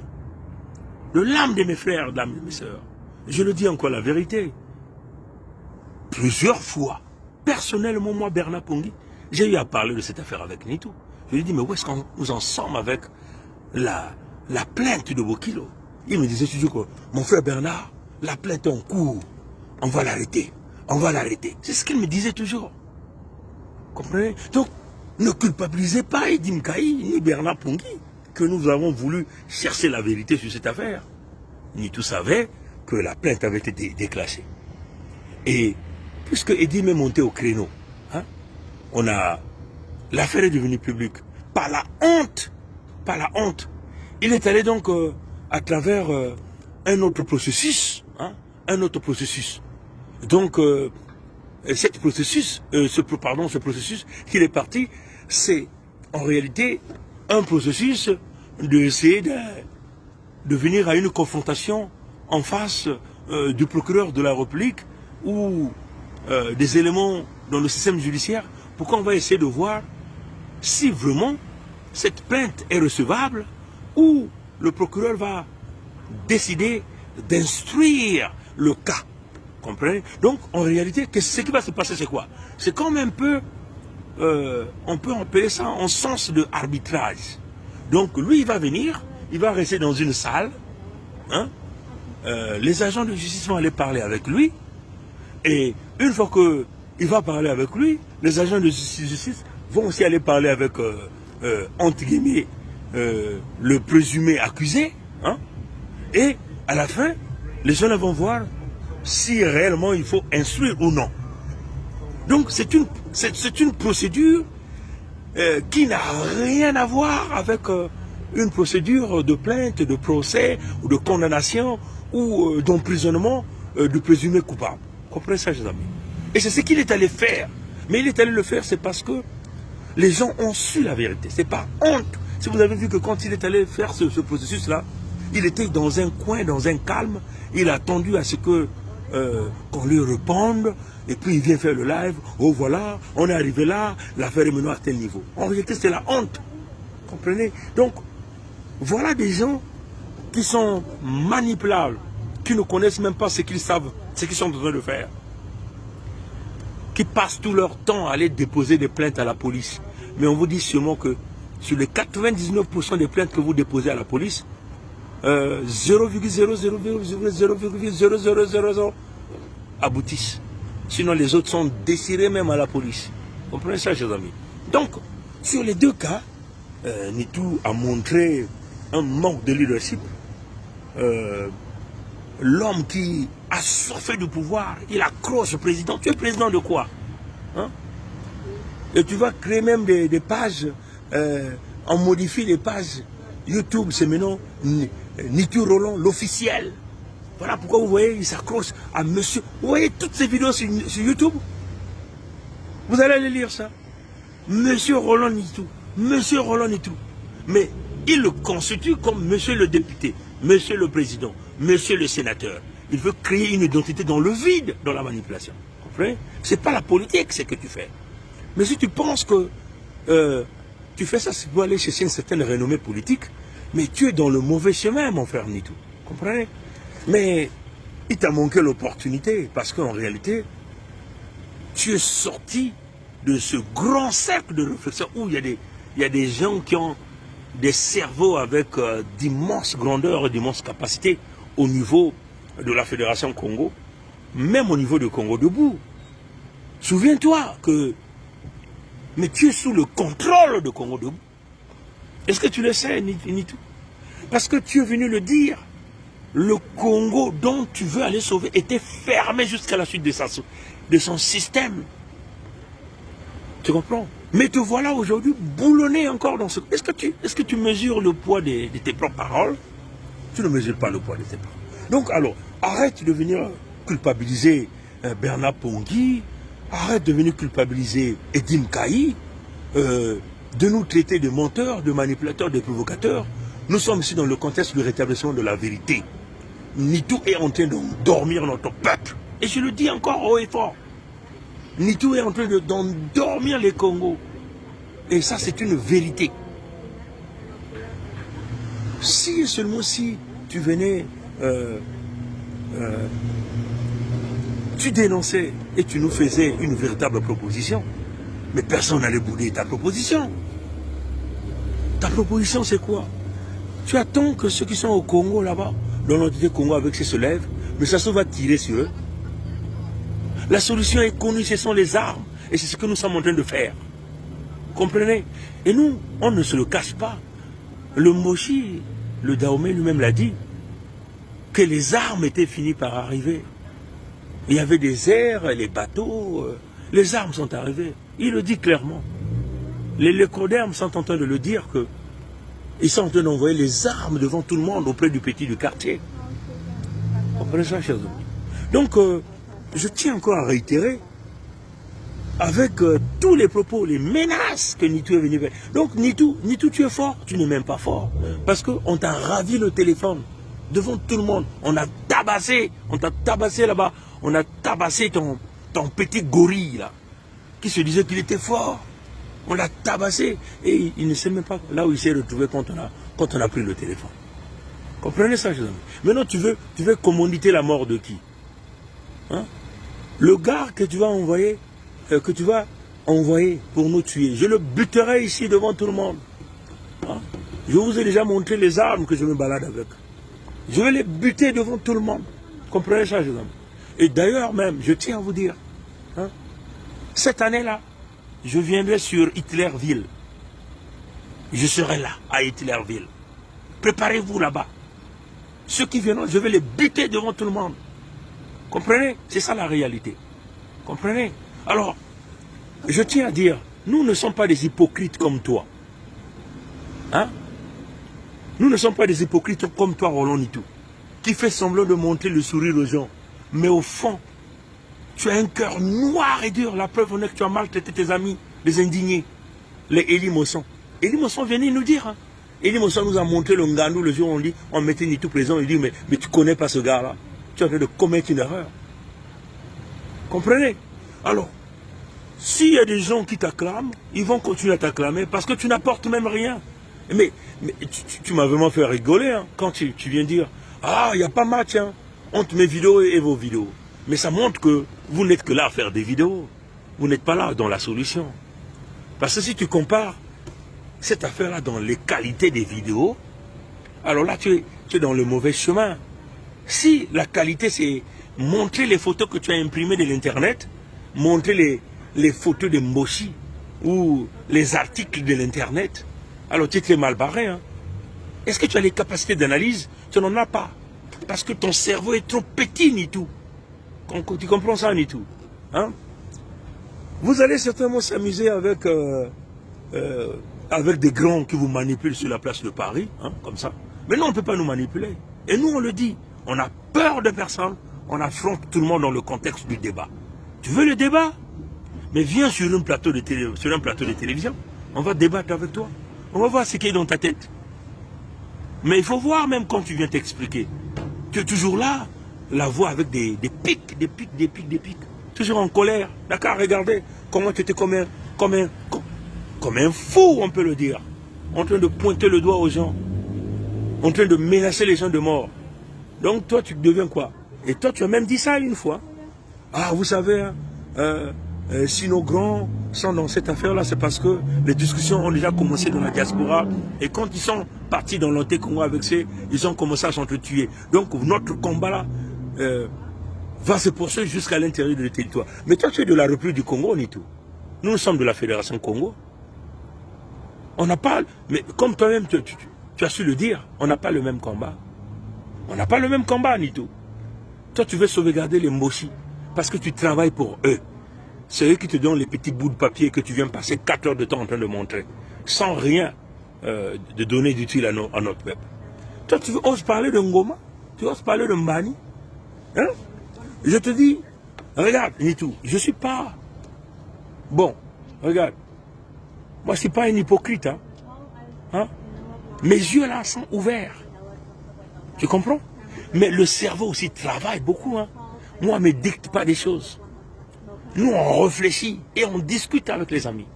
Speaker 1: de l'âme de mes frères, de l'âme de mes sœurs. Je le dis encore la vérité. Plusieurs fois, personnellement, moi, Bernard Pongui, j'ai eu à parler de cette affaire avec Nitu. Je lui ai dit, mais où est-ce qu'on nous en sommes avec la plainte de Bokilo? Il me disait toujours que, mon frère Bernard, la plainte est en cours. On va l'arrêter. On va l'arrêter. C'est ce qu'il me disait toujours. Comprenez? Donc, ne culpabilisez pas Edim Kayi ni Bernard Pongui que nous avons voulu chercher la vérité sur cette affaire. Nitu savait que la plainte avait été déclassée. Et puisque Edim est monté au créneau, hein, l'affaire est devenue publique par la honte. Par la honte. Il est allé donc à travers un autre processus. Hein, un autre processus. Donc, ce processus qu'il est parti, c'est en réalité un processus d'essayer de venir à une confrontation en face du procureur de la République ou des éléments dans le système judiciaire. Pourquoi on va essayer de voir si vraiment cette plainte est recevable ou le procureur va décider d'instruire le cas. Comprenez? Donc, en réalité, ce qui va se passer, c'est quoi? C'est comme un peu, on peut appeler ça en sens de arbitrage. Donc, lui, il va venir, il va rester dans une salle, hein, les agents de justice vont aller parler avec lui, et une fois qu'il va parler avec lui, les agents de justice vont aussi aller parler avec, entre guillemets, le présumé accusé, hein, et à la fin, les gens vont voir si réellement il faut instruire ou non. Donc c'est une procédure qui n'a rien à voir avec une procédure de plainte, de procès ou de condamnation ou d'emprisonnement du présumé coupable. Comprenez ça, chers amis? Et c'est ce qu'il est allé faire. Mais il est allé le faire, c'est parce que les gens ont su la vérité. C'est pas honte. Si vous avez vu que quand il est allé faire ce processus-là, il était dans un coin, dans un calme. Il a attendu à ce que qu'on lui réponde. Et puis il vient faire le live. Oh voilà, on est arrivé là. L'affaire est maintenant à tel niveau. En réalité, c'est la honte. Comprenez? Donc, voilà des gens qui sont manipulables, qui ne connaissent même pas ce qu'ils savent, ce qu'ils sont en train de faire. Qui passent tout leur temps à aller déposer des plaintes à la police. Mais on vous dit seulement que sur les 99% des plaintes que vous déposez à la police, 0,000000 aboutissent. Sinon, les autres sont déchirés même à la police. Vous comprenez ça, chers amis? Donc, sur les deux cas, Nitou a montré un manque de leadership. L'homme qui a surfé du pouvoir, il accroche le président. Tu es président de quoi, hein? Et tu vas créer même des pages, on modifie les pages YouTube, c'est maintenant Nitou Roland, l'officiel. Voilà pourquoi vous voyez, il s'accroche à monsieur. Vous voyez toutes ces vidéos sur YouTube? Vous allez les lire ça. Monsieur Roland Nitou, monsieur Roland Nitou. Mais il le constitue comme monsieur le député, monsieur le président, monsieur le sénateur. Il veut créer une identité dans le vide, dans la manipulation. Vous comprenez? C'est pas la politique, c'est que tu fais. Mais si tu penses que tu fais ça, c'est pour aller chercher une certaine renommée politique, mais tu es dans le mauvais chemin, mon frère Nitou. Vous comprenez? Mais il t'a manqué l'opportunité, parce qu'en réalité, tu es sorti de ce grand cercle de réflexion où il y a des gens qui ont des cerveaux avec d'immenses grandeurs et d'immenses capacités au niveau de la Fédération Congo, même au niveau du Congo debout. Souviens-toi que... Mais tu es sous le contrôle de Congo debout. Est-ce que tu le sais, Nitou? Parce que tu es venu le dire. Le Congo dont tu veux aller sauver était fermé jusqu'à la suite de son système. Tu comprends? Mais te voilà aujourd'hui boulonné encore dans ce... Est-ce que tu mesures le poids de tes propres paroles? Tu ne mesures pas le poids de tes paroles. Donc alors, arrête de venir culpabiliser Bernard Pongui, arrête de venir culpabiliser Edim Kaï, de nous traiter de menteurs, de manipulateurs, de provocateurs. Nous sommes ici dans le contexte du rétablissement de la vérité. Nitou est en train d'endormir notre peuple. Et je le dis encore haut et fort. Nitou est en train d'endormir les Congos. Et ça, c'est une vérité. Si et seulement si tu venais, tu dénonçais et tu nous faisais une véritable proposition, mais personne n'allait bouder ta proposition. Ta proposition, c'est quoi? Tu attends que ceux qui sont au Congo là-bas, dans l'entité Congo avec qui se lèvent, mais ça se va tirer sur eux. La solution est connue, ce sont les armes. Et c'est ce que nous sommes en train de faire. Comprenez? Et nous, on ne se le cache pas. Le Moshi, le Dahomey lui-même l'a dit, que les armes étaient finies par arriver. Il y avait des airs, les bateaux, les armes sont arrivées. Il le dit clairement. Les lécodermes sont en train de le dire que ils sont en train d'envoyer les armes devant tout le monde auprès du petit du quartier. Comprenez ça, chers amis? Donc, je tiens encore à réitérer avec tous les propos, les menaces que Nitou est venu faire. Donc, Nitou, tu es fort, tu n'es même pas fort. Parce qu'on t'a ravi le téléphone devant tout le monde. On t'a tabassé là-bas. On a tabassé ton petit gorille là, qui se disait qu'il était fort. On l'a tabassé et il ne sait même pas là où il s'est retrouvé quand on a pris le téléphone. Comprenez ça, chers amis? Maintenant, tu veux commanditer la mort de qui? Hein? Le gars que tu vas envoyer, pour nous tuer, je le buterai ici devant tout le monde. Hein? Je vous ai déjà montré les armes que je me balade avec. Je vais les buter devant tout le monde. Comprenez ça, chers amis? Et d'ailleurs même, je tiens à vous dire, hein, cette année-là, je viendrai sur Hitlerville. Je serai là, à Hitlerville. Préparez-vous là-bas. Ceux qui viendront, je vais les buter devant tout le monde. Comprenez? C'est ça la réalité. Comprenez? Alors, je tiens à dire, nous ne sommes pas des hypocrites comme toi. Hein? Nous ne sommes pas des hypocrites comme toi, Roland Nitou, qui fait semblant de montrer le sourire aux gens. Mais au fond, tu as un cœur noir et dur. La preuve en est que tu as maltraité tes amis, les indignés, les Elie Mosson. Elie Mosson venait nous dire. Hein. Elie Mosson nous a montré le Ngandou le jour où on mettait Nitou présent. Il dit, mais tu ne connais pas ce gars-là. Tu es en train de commettre une erreur. Comprenez? Alors, s'il y a des gens qui t'acclament, ils vont continuer à t'acclamer parce que tu n'apportes même rien. Mais tu m'as vraiment fait rigoler hein, quand tu viens dire, ah, il n'y a pas match, hein, entre mes vidéos et vos vidéos. Mais ça montre que vous n'êtes que là à faire des vidéos. Vous n'êtes pas là dans la solution. Parce que si tu compares cette affaire-là dans les qualités des vidéos, alors là, tu es dans le mauvais chemin. Si la qualité, c'est montrer les photos que tu as imprimées de l'Internet, montrer les photos de Mboshi ou les articles de l'Internet, alors tu es très mal barré. Hein. Est-ce que tu as les capacités d'analyse? Tu n'en as pas. Parce que ton cerveau est trop petit, Nitou. Tu comprends ça, Nitou? Hein? Vous allez certainement s'amuser avec des grands qui vous manipulent sur la place de Paris, hein, comme ça. Mais nous, on ne peut pas nous manipuler. Et nous, on le dit. On a peur de personne. On affronte tout le monde dans le contexte du débat. Tu veux le débat? Mais viens sur un plateau de télévision. On va débattre avec toi. On va voir ce qui est dans ta tête. Mais il faut voir même quand tu viens t'expliquer. Tu es toujours là, la voix avec des pics. Toujours en colère. D'accord, regardez comment tu étais comme un fou, on peut le dire. En train de pointer le doigt aux gens. En train de menacer les gens de mort. Donc toi, tu deviens quoi? Et toi, tu as même dit ça une fois. Ah, vous savez, si nos grands sont dans cette affaire-là, c'est parce que les discussions ont déjà commencé dans la diaspora. Et quand ils sont partis dans l'Anté-Congo avec ces, ils ont commencé à s'entretuer. Donc notre combat-là va se poursuivre jusqu'à l'intérieur du territoire. Mais toi, tu es de la République du Congo, Nitou. Nous sommes de la Fédération Congo. On n'a pas... Mais comme toi-même, tu as su le dire, on n'a pas le même combat. On n'a pas le même combat, Nitou. Toi, tu veux sauvegarder les Mboshi parce que tu travailles pour eux. C'est eux qui te donnent les petits bouts de papier que tu viens passer 4 heures de temps en train de montrer, sans rien de donner d'utile à notre peuple. Toi, tu oses parler de Ngoma? Tu oses parler de Mbani? Hein? Je te dis, regarde, Nitou, je ne suis pas... Bon, regarde, moi, je ne suis pas un hypocrite. Hein? Hein? Mes yeux, là, sont ouverts. Tu comprends? Mais le cerveau aussi travaille beaucoup. Hein? Moi, on ne me dicte pas des choses. Nous, on réfléchit et on discute avec les amis.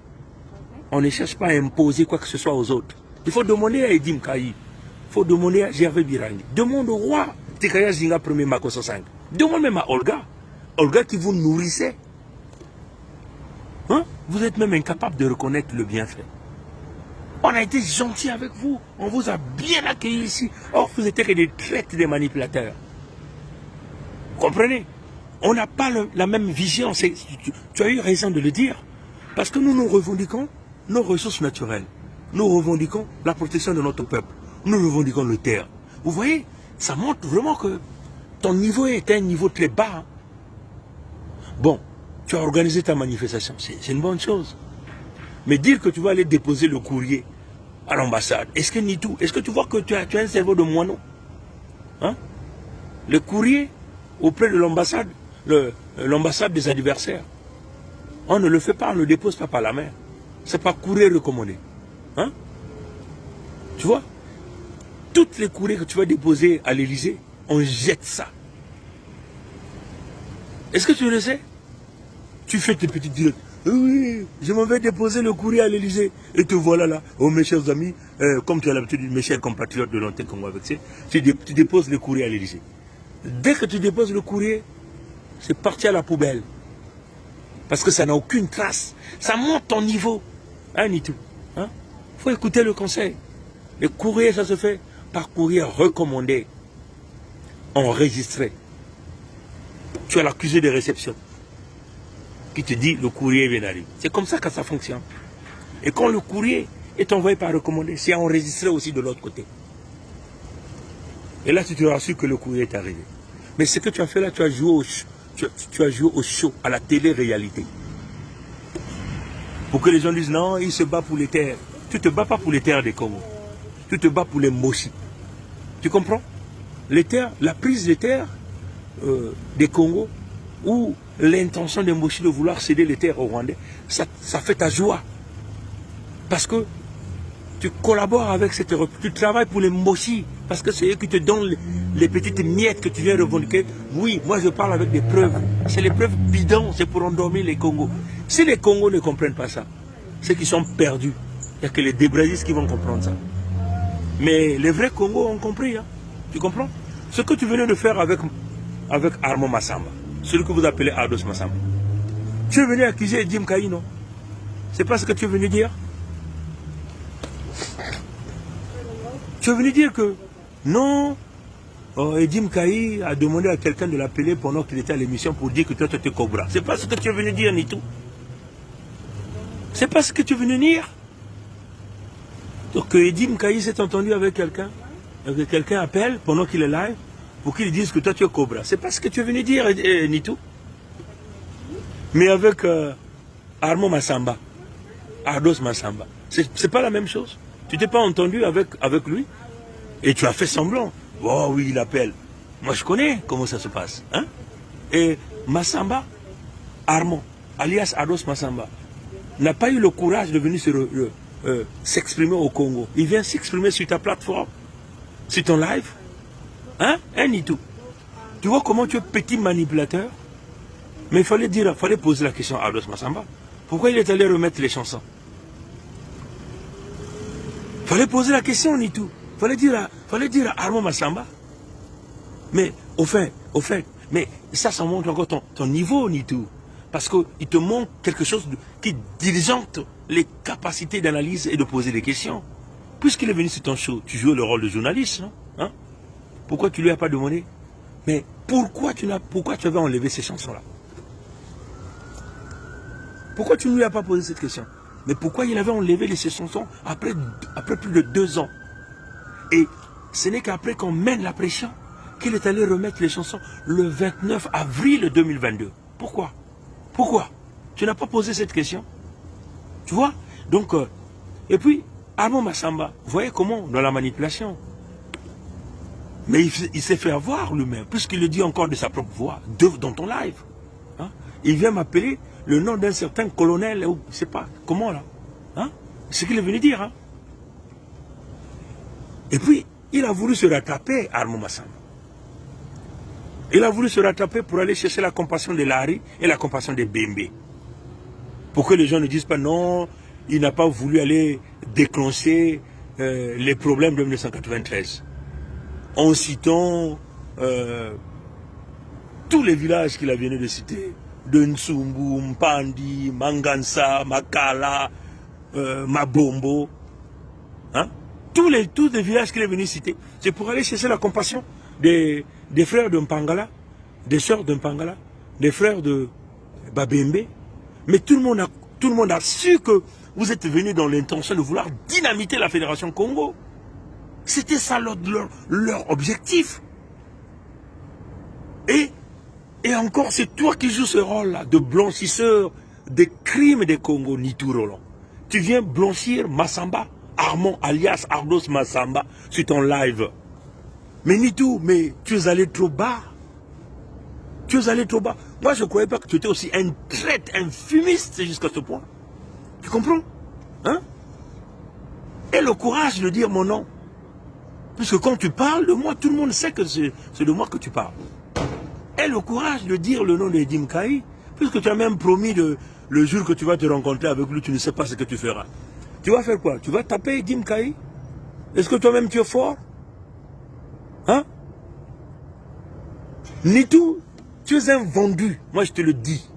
Speaker 1: On ne cherche pas à imposer quoi que ce soit aux autres. Il faut demander à Edim Kaï. Il faut demander à Gervais Birangi. Demande au roi Tekaya Zinga 1er Makoso 5. Demande même à Olga. Olga qui vous nourrissait. Hein? Vous êtes même incapable de reconnaître le bienfait. On a été gentil avec vous. On vous a bien accueilli ici. Or, vous étiez que des traites des manipulateurs. Vous comprenez? On n'a pas la même vision. Tu as eu raison de le dire. Parce que nous revendiquons nos ressources naturelles. Nous revendiquons la protection de notre peuple. Nous revendiquons le terre. Vous voyez, ça montre vraiment que ton niveau est un niveau très bas. Hein. Bon, tu as organisé ta manifestation. C'est une bonne chose. Mais dire que tu vas aller déposer le courrier à l'ambassade, est-ce que Nitou, est-ce que tu vois que tu as un cerveau de moineau? Hein? Le courrier auprès de l'ambassade, l'ambassade des adversaires, on ne le fait pas, on ne le dépose pas par la main. C'est pas courrier recommandé. Hein? Tu vois? Toutes les courriers que tu vas déposer à l'Élysée, on jette ça. Est-ce que tu le sais? Tu fais tes petites directs. Oui, je m'en vais déposer le courrier à l'Élysée. Et te voilà là. Oh mes chers amis, comme tu as l'habitude, mes chers compatriotes de l'Anté-Congo avec ça, tu déposes le courrier à l'Élysée. Dès que tu déposes le courrier, c'est parti à la poubelle. Parce que ça n'a aucune trace. Ça monte ton niveau. Hein, Nitou? Hein? Faut écouter le conseil. Le courrier, ça se fait par courrier recommandé, enregistré. Tu as l'accusé de réception qui te dit le courrier vient d'arriver. C'est comme ça que ça fonctionne. Et quand le courrier est envoyé par recommandé, c'est enregistré aussi de l'autre côté. Et là, tu te rassures que le courrier est arrivé. Mais ce que tu as fait là, tu as joué au show, à la télé-réalité. Pour que les gens disent non, il se bat pour les terres. Tu ne te bats pas pour les terres des Congo. Tu te bats pour les Mboshi. Tu comprends? Les terres, la prise des terres des Congo, ou l'intention des Mboshi de vouloir céder les terres aux Rwandais, ça fait ta joie. Parce que tu collabores avec cette Europe, tu travailles pour les Mboshi, parce que c'est eux qui te donnent les petites miettes que tu viens revendiquer. Oui, moi je parle avec des preuves. C'est les preuves bidons, c'est pour endormir les Congos. Si les Congos ne comprennent pas ça, c'est qu'ils sont perdus. Il n'y a que les débraisistes qui vont comprendre ça. Mais les vrais Congos ont compris. Hein. Tu comprends? Ce que tu venais de faire avec Armand Massamba, celui que vous appelez Ardos Massamba. Tu es venu accuser Edim Kaï, non? C'est pas ce que tu es venu dire? Tu es venu dire que non, Edim Kaï a demandé à quelqu'un de l'appeler pendant qu'il était à l'émission pour dire que toi, tu étais Cobra. C'est pas ce que tu es venu dire, Nitou. C'est pas ce que tu es venu dire. Donc Edim Kaï s'est entendu avec quelqu'un. Que quelqu'un appelle pendant qu'il est live pour qu'il dise que toi, tu es Cobra. C'est pas ce que tu es venu dire, Nitou. Mais avec Armand Massamba, Ardos Massamba, c'est pas la même chose. Tu t'es pas entendu avec lui et tu as fait semblant. Oh oui, il appelle. Moi, je connais comment ça se passe. Hein? Et Massamba, Armand, alias Ardos Massamba, n'a pas eu le courage de venir s'exprimer au Congo. Il vient s'exprimer sur ta plateforme, sur ton live. Hein? Nitou. Tu vois comment tu es petit manipulateur? Mais il fallait poser la question à Ardos Massamba. Pourquoi il est allé remettre les chansons? Il fallait poser la question, Nitou. Fallait dire à Armand Massamba. Mais au fait, mais ça montre encore ton niveau, Nitou. Parce qu'il te manque quelque chose qui diligente les capacités d'analyse et de poser des questions. Puisqu'il est venu sur ton show, tu joues le rôle de journaliste, non? Hein? Pourquoi tu ne lui as pas demandé? Mais pourquoi tu avais enlevé ces chansons-là? Pourquoi tu ne lui as pas posé cette question? Mais pourquoi il avait enlevé ces chansons après plus de 2 ans? Et ce n'est qu'après qu'on mène la pression qu'il est allé remettre les chansons le 29 avril 2022. Pourquoi? Pourquoi? Tu n'as pas posé cette question? Tu vois? Donc, et puis, Armand Massamba, vous voyez comment, dans la manipulation. Mais il s'est fait avoir lui-même, puisqu'il le dit encore de sa propre voix, dans ton live. Hein? Il vient m'appeler le nom d'un certain colonel, ou je ne sais pas, comment là? Hein? C'est ce qu'il est venu dire. Hein? Et puis, il a voulu se rattraper, Armand Massamba. Il a voulu se rattraper pour aller chercher la compassion de Larry et la compassion de Bembe. Pour que les gens ne disent pas non, il n'a pas voulu aller déclencher les problèmes de 1993. En citant tous les villages qu'il a venu de citer, de Nsumbu, Mpandi, Mangansa, Makala, Mabombo, hein? Tous les villages qu'il est venu citer, c'est pour aller chercher la compassion des frères de Mpangala, des sœurs de Mpangala, des frères de Babembe. Mais tout le monde a su que vous êtes venus dans l'intention de vouloir dynamiter la Fédération Congo. C'était ça leur objectif. Et encore, c'est toi qui joues ce rôle-là de blanchisseur des crimes des Congo, Nitou Roland. Tu viens blanchir Massamba, Armand alias Ardos Massamba, sur ton live. Mais Nitou, mais tu es allé trop bas. Tu es allé trop bas. Moi, je ne croyais pas que tu étais aussi un traître, un fumiste jusqu'à ce point. Tu comprends? Hein? Et le courage de dire mon nom. Puisque quand tu parles de moi, tout le monde sait que c'est de moi que tu parles. Et le courage de dire le nom de Edim Kaï, puisque tu as même promis le jour que tu vas te rencontrer avec lui, tu ne sais pas ce que tu feras. Tu vas faire quoi? Tu vas taper Edim Kaï? Est-ce que toi-même tu es fort? Hein? Nitou, tu es un vendu, moi je te le dis.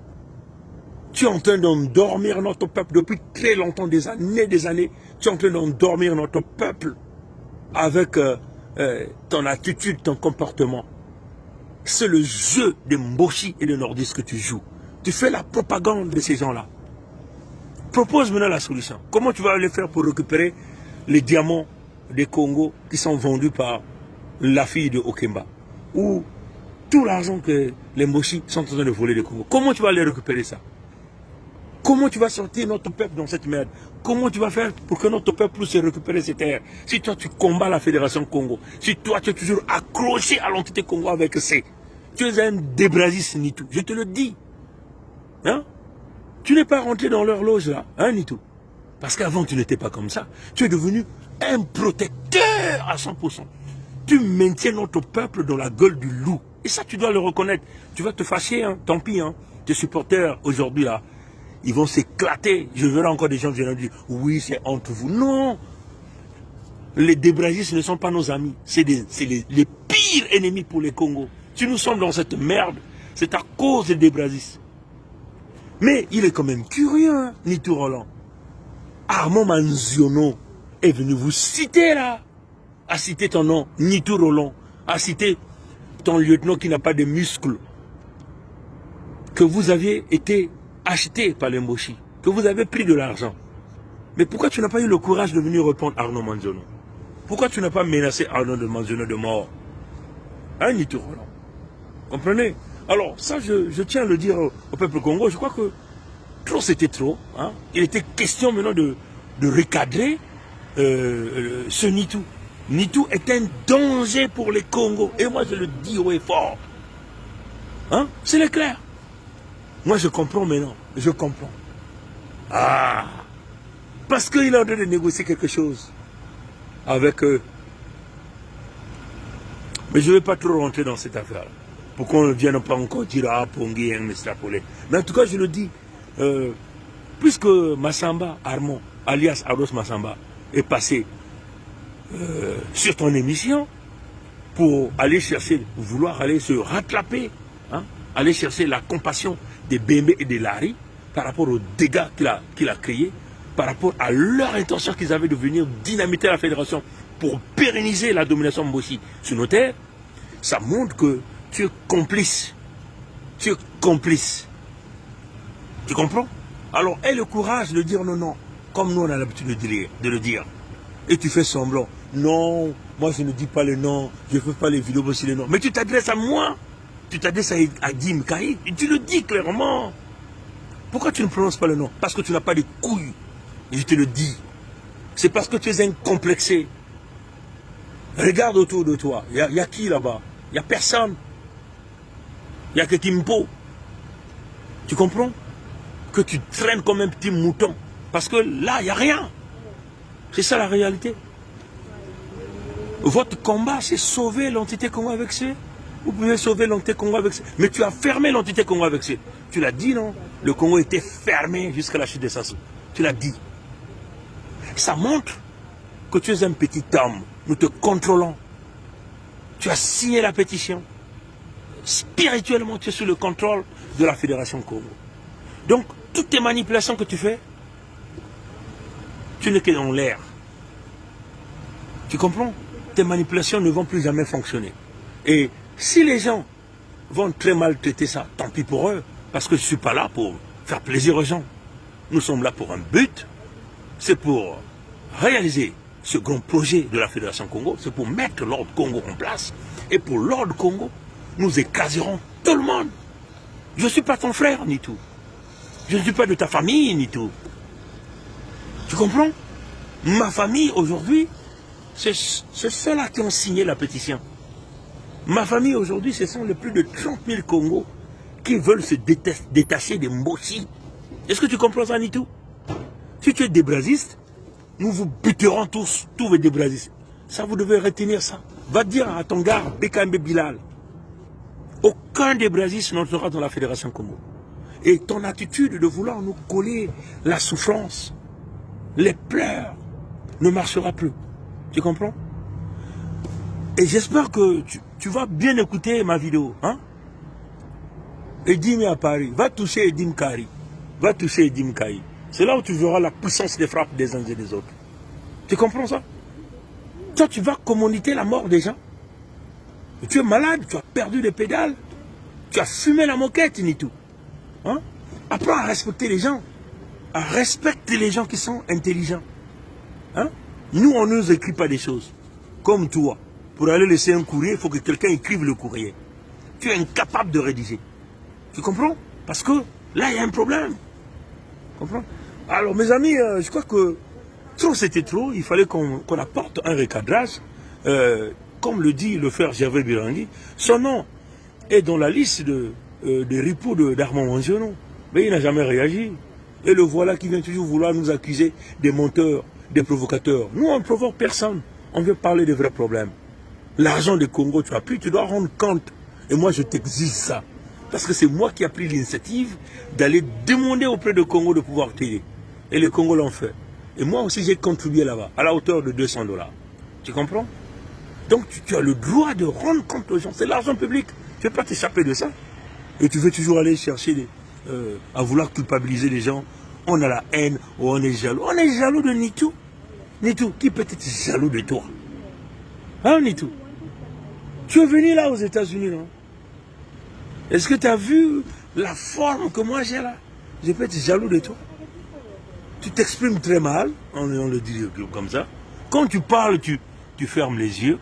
Speaker 1: Tu es en train d'endormir notre peuple depuis très longtemps, des années. Tu es en train d'endormir notre peuple avec ton attitude, ton comportement. C'est le jeu des Mboshi et des Nordistes que tu joues. Tu fais la propagande de ces gens-là. Propose maintenant la solution. Comment tu vas aller faire pour récupérer les diamants des Congo qui sont vendus par la fille de Okemba? Ou tout l'argent que les Mboshi sont en train de voler des Congo. Comment tu vas aller récupérer ça? Comment tu vas sortir notre peuple dans cette merde? Comment tu vas faire pour que notre peuple puisse récupérer ces terres? Si toi tu combats la Fédération Congo, si toi tu es toujours accroché à l'entité Congo avec C, tu es un débrasiste, Nitou. Je te le dis. Hein? Tu n'es pas rentré dans leur loge là, hein, Nitou? Parce qu'avant tu n'étais pas comme ça. Tu es devenu un protecteur à 100%. Tu maintiens notre peuple dans la gueule du loup. Et ça tu dois le reconnaître. Tu vas te fâcher, hein? Tant pis, hein? Tes supporters aujourd'hui là, ils vont s'éclater. Je verrai encore des gens qui vont dire, oui, c'est entre vous. Non. Les débrasistes ne sont pas nos amis. C'est les pires ennemis pour les Congos. Si nous sommes dans cette merde, c'est à cause des débrasistes. Mais il est quand même curieux, hein, Nitou Roland. Armand Manziono est venu vous citer là. A cité ton nom, Nitou Roland. à citer ton lieutenant qui n'a pas de muscles, que vous aviez été acheté par les Moshi, que vous avez pris de l'argent. Mais pourquoi tu n'as pas eu le courage de venir répondre à Arnaud Manzano? Pourquoi tu n'as pas menacé Arnaud de Manzano de mort? Hein, Nitou, Roland? Comprenez? Alors, ça, je tiens à le dire au peuple congolais. Je crois que trop, c'était trop. Hein? Il était question maintenant de recadrer ce Nitou. Nitou est un danger pour les Congos. Et moi, je le dis haut et fort. Hein? C'est clair. Moi, je comprends maintenant. Je comprends. Ah! Parce qu'il est en train de négocier quelque chose avec eux. Mais je ne vais pas trop rentrer dans cette affaire. Pour qu'on ne vienne pas encore dire, ah, Pongi, m'extrapoler. Mais en tout cas, je le dis, puisque Massamba Armand, alias Aros Massamba, est passé sur ton émission pour aller chercher, vouloir aller se rattraper, hein, aller chercher la compassion des Bembe et des Lari par rapport aux dégâts qu'il a créés, par rapport à leur intention qu'ils avaient de venir dynamiter la fédération pour pérenniser la domination Mboshi sur nos terres, ça montre que tu es complice. Tu es complice. Tu comprends? Alors, aie le courage de dire non, non, comme nous on a l'habitude de le dire. Et tu fais semblant. Non, moi je ne dis pas le nom, je ne fais pas les vidéos aussi les noms. Mais tu t'adresses à moi. Tu t'adresses à Dim Kaï. Et tu le dis clairement. Pourquoi tu ne prononces pas le nom? Parce que tu n'as pas de couilles. Et je te le dis. C'est parce que tu es incomplexé. Regarde autour de toi. Il y a qui là-bas? Il n'y a personne. Il n'y a que Kimpo. Tu comprends? Que tu traînes comme un petit mouton. Parce que là, il n'y a rien. C'est ça la réalité. Votre combat, c'est sauver l'entité Congo avec ça. Vous pouvez sauver l'entité Congo avec ça. Mais tu as fermé l'entité Congo avec ça. Tu l'as dit, non? Le Congo était fermé jusqu'à la chute de Sassou. Tu l'as dit. Ça montre que tu es un petit homme. Nous te contrôlons. Tu as signé la pétition. Spirituellement, tu es sous le contrôle de la Fédération Congo. Donc, toutes tes manipulations que tu fais, tu n'es que dans l'air. Tu comprends? Tes manipulations ne vont plus jamais fonctionner. Et si les gens vont très mal traiter ça, tant pis pour eux. Parce que je ne suis pas là pour faire plaisir aux gens. Nous sommes là pour un but. C'est pour réaliser ce grand projet de la Fédération Congo. C'est pour mettre l'ordre Congo en place. Et pour l'ordre Congo, nous écraserons tout le monde. Je ne suis pas ton frère, ni tout. Je ne suis pas de ta famille, ni tout. Tu comprends? Ma famille, aujourd'hui, c'est ceux-là qui ont signé la pétition. Ma famille, aujourd'hui, ce sont les plus de 30 000 Congos qui veulent se détacher des Mboshi. Est-ce que tu comprends ça, Nitou? Si tu es débrasiste, nous vous buterons tous les débrasistes. Ça, vous devez retenir ça. Va dire à ton gars, Bekambe Bilal, aucun débrasiste n'entrera dans la Fédération Congo. Et ton attitude de vouloir nous coller la souffrance, les pleurs, ne marchera plus. Tu comprends? Et j'espère que tu vas bien écouter ma vidéo. Hein? Edim est à Paris. Va toucher Edim Kari. Va toucher Edim Kaï. C'est là où tu verras la puissance des frappes des uns et des autres. Tu comprends ça? Toi, tu vas commanditer la mort des gens. Et tu es malade, tu as perdu les pédales. Tu as fumé la moquette, ni tout. Hein? Apprends à respecter les gens. À respecter les gens qui sont intelligents. Hein? Nous, on ne nous écrit pas des choses. Comme toi. Pour aller laisser un courrier, il faut que quelqu'un écrive le courrier. Tu es incapable de rédiger. Tu comprends? Parce que là, il y a un problème. Tu comprends? Alors, mes amis, je crois que trop, c'était trop. Il fallait qu'on apporte un recadrage. Comme le dit le frère Gervais Birangui, son nom est dans la liste des ripoux d'Armand Manzano. Mais il n'a jamais réagi. Et le voilà qui vient toujours vouloir nous accuser des menteurs, des provocateurs. Nous, on ne provoque personne. On veut parler des vrais problèmes. L'argent du Congo, tu as pris, tu dois rendre compte. Et moi, je t'exige ça. Parce que c'est moi qui ai pris l'initiative d'aller demander auprès du Congo de pouvoir t'aider. Et les Congos l'ont fait. Et moi aussi, j'ai contribué là-bas, à la hauteur de 200 $. Tu comprends? Donc, tu as le droit de rendre compte aux gens. C'est l'argent public. Tu ne peux pas t'échapper de ça. Et tu veux toujours aller chercher, à vouloir culpabiliser les gens. On a la haine, ou on est jaloux. On est jaloux de Nitou. Nitou, qui peut être jaloux de toi? Hein, Nitou? Tu es venu là aux États-Unis, non? Est-ce que tu as vu la forme que moi j'ai là? Je peux être jaloux de toi. Tu t'exprimes très mal, on le dit comme ça. Quand tu parles, tu fermes les yeux.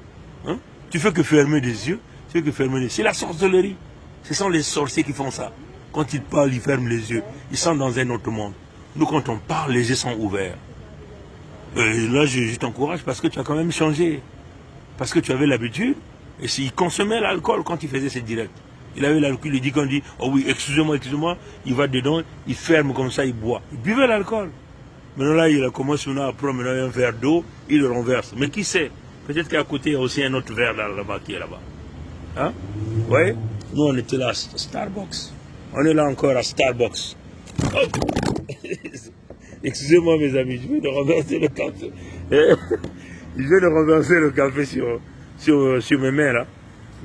Speaker 1: Hein? Tu fais que fermer les yeux. Tu fais que fermer les yeux. C'est la sorcellerie. Ce sont les sorciers qui font ça. Quand ils parlent, ils ferment les yeux. Ils sont dans un autre monde. Nous, quand on parle, les yeux sont ouverts. Là, je t'encourage parce que tu as quand même changé. Parce que tu avais l'habitude. Et s'il consommait l'alcool quand il faisait ses directs. Il avait l'alcool, il dit qu'on dit, oh oui, excusez-moi, il va dedans, il ferme comme ça, il boit. Il buvait l'alcool. Maintenant là, il a commencé à prendre un verre d'eau, il le renverse. Mais qui sait? Peut-être qu'à côté, il y a aussi un autre verre là-bas qui est là-bas. Hein? Ouais? Nous, on était là à Starbucks. On est là encore à Starbucks. Oh. Excusez-moi, mes amis, je viens de renverser le café. Je viens de renverser le café sur mes mains, là.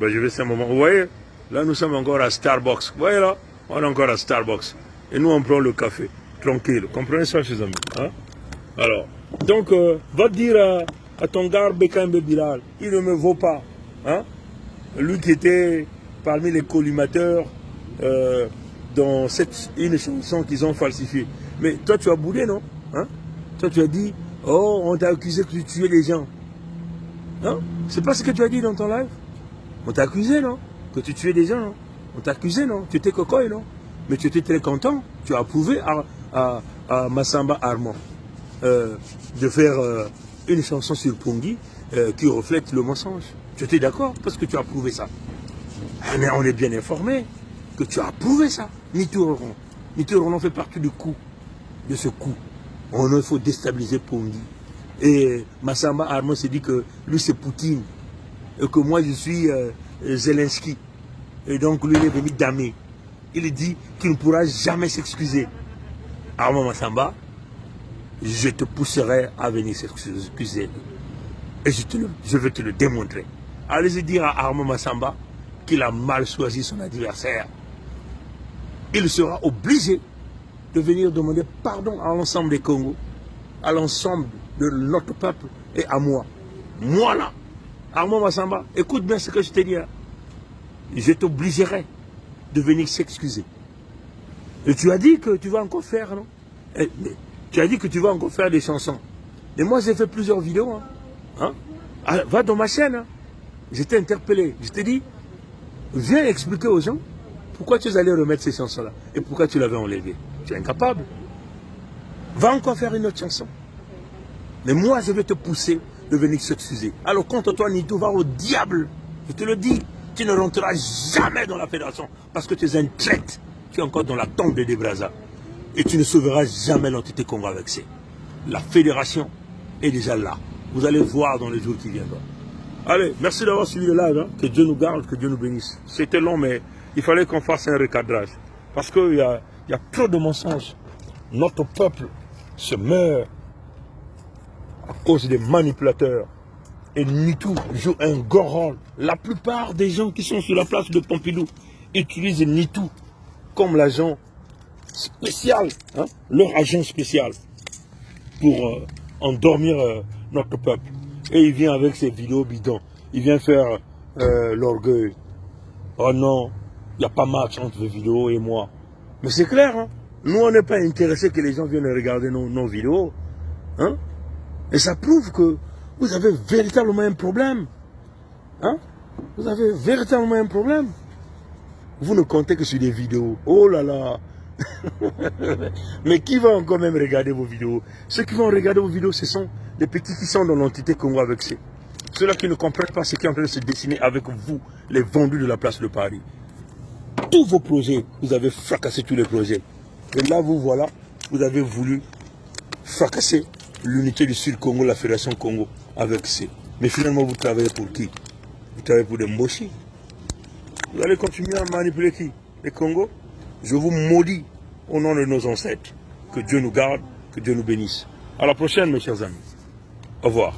Speaker 1: Ben, je vais un moment. Vous voyez? Là, nous sommes encore à Starbucks. Vous voyez là? On est encore à Starbucks. Et nous, on prend le café. Tranquille. Comprenez ça, chers amis? Hein? Alors, donc, va dire à ton gars Bekembe Bilal, il ne me vaut pas. Hein? Lui qui était parmi les collimateurs dans une chanson qu'ils ont falsifiée. Mais toi, tu as boudé, non? Hein? Toi, tu as dit, oh, on t'a accusé que tu tuais les gens. Hein? C'est pas ce que tu as dit dans ton live? On t'a accusé, non? Que tu tuais des gens, non? On t'a accusé, non? Tu étais cocoï, non? Mais tu étais très content. Tu as approuvé à Massamba Armand de faire une chanson sur Pongui qui reflète le mensonge. Tu étais d'accord parce que tu as approuvé ça. Mais on est bien informé que tu as approuvé ça. Nitoron. Nitoron fait partie du coup, de ce coup. Il faut déstabiliser Pongui. Et Massamba Armand s'est dit que lui c'est Poutine et que moi je suis Zelensky. Et donc lui il est venu damer. Il dit qu'il ne pourra jamais s'excuser. Armand Massamba, je te pousserai à venir s'excuser. Et je vais te le démontrer. Allez-y dire à Armand Massamba qu'il a mal choisi son adversaire. Il sera obligé de venir demander pardon à l'ensemble des Congos, à l'ensemble de notre peuple et à moi. Moi là, Armand Massamba, écoute bien ce que je te dis. Je t'obligerai de venir s'excuser. Et tu as dit que tu vas encore faire, non? Tu as dit que tu vas encore faire des chansons. Et moi, j'ai fait plusieurs vidéos. Hein? Ah, va dans ma chaîne. Hein? Je t'ai interpellé. Je t'ai dit, viens expliquer aux gens pourquoi tu allais remettre ces chansons-là et pourquoi tu l'avais enlevé. Tu es incapable. Va encore faire une autre chanson. Mais moi, je vais te pousser de venir s'excuser. Alors, contre toi, Nito, va au diable. Je te le dis. Tu ne rentreras jamais dans la fédération parce que tu es un traître. Tu es encore dans la tombe de Debraza. Et tu ne sauveras jamais l'entité Congo avec ça. La fédération est déjà là. Vous allez voir dans les jours qui viendront. Allez, merci d'avoir suivi le live. Hein. Que Dieu nous garde, que Dieu nous bénisse. C'était long, mais il fallait qu'on fasse un recadrage. Parce qu'il y a trop de mensonges. Notre peuple se meurt à cause des manipulateurs. Et Nitou joue un grand rôle. La plupart des gens qui sont sur la place de Pompidou utilisent Nitou comme l'agent spécial, hein, leur agent spécial pour endormir notre peuple. Et il vient avec ses vidéos bidons. Il vient faire l'orgueil. Oh non, il n'y a pas match entre les vidéos et moi. Mais c'est clair, hein? Nous on n'est pas intéressés que les gens viennent regarder nos vidéos. Hein? Et ça prouve que vous avez véritablement un problème. Hein? Vous avez véritablement un problème. Vous ne comptez que sur des vidéos. Oh là là. Mais qui va encore même regarder vos vidéos? Ceux qui vont regarder vos vidéos, ce sont les petits qui sont dans l'entité Congo avec C. Ceux-là qui ne comprennent pas ce qui est en train de se dessiner avec vous, les vendus de la place de Paris. Tous vos projets, vous avez fracassé tous les projets. Et là, vous voilà, vous avez voulu fracasser l'unité du Sud-Congo, la Fédération Congo avec C. Mais finalement, vous travaillez pour qui? Vous travaillez pour des Mboshi. Vous allez continuer à manipuler qui? Les Congos? Je vous maudis au nom de nos ancêtres. Que Dieu nous garde, que Dieu nous bénisse. À la prochaine, mes chers amis. Au revoir.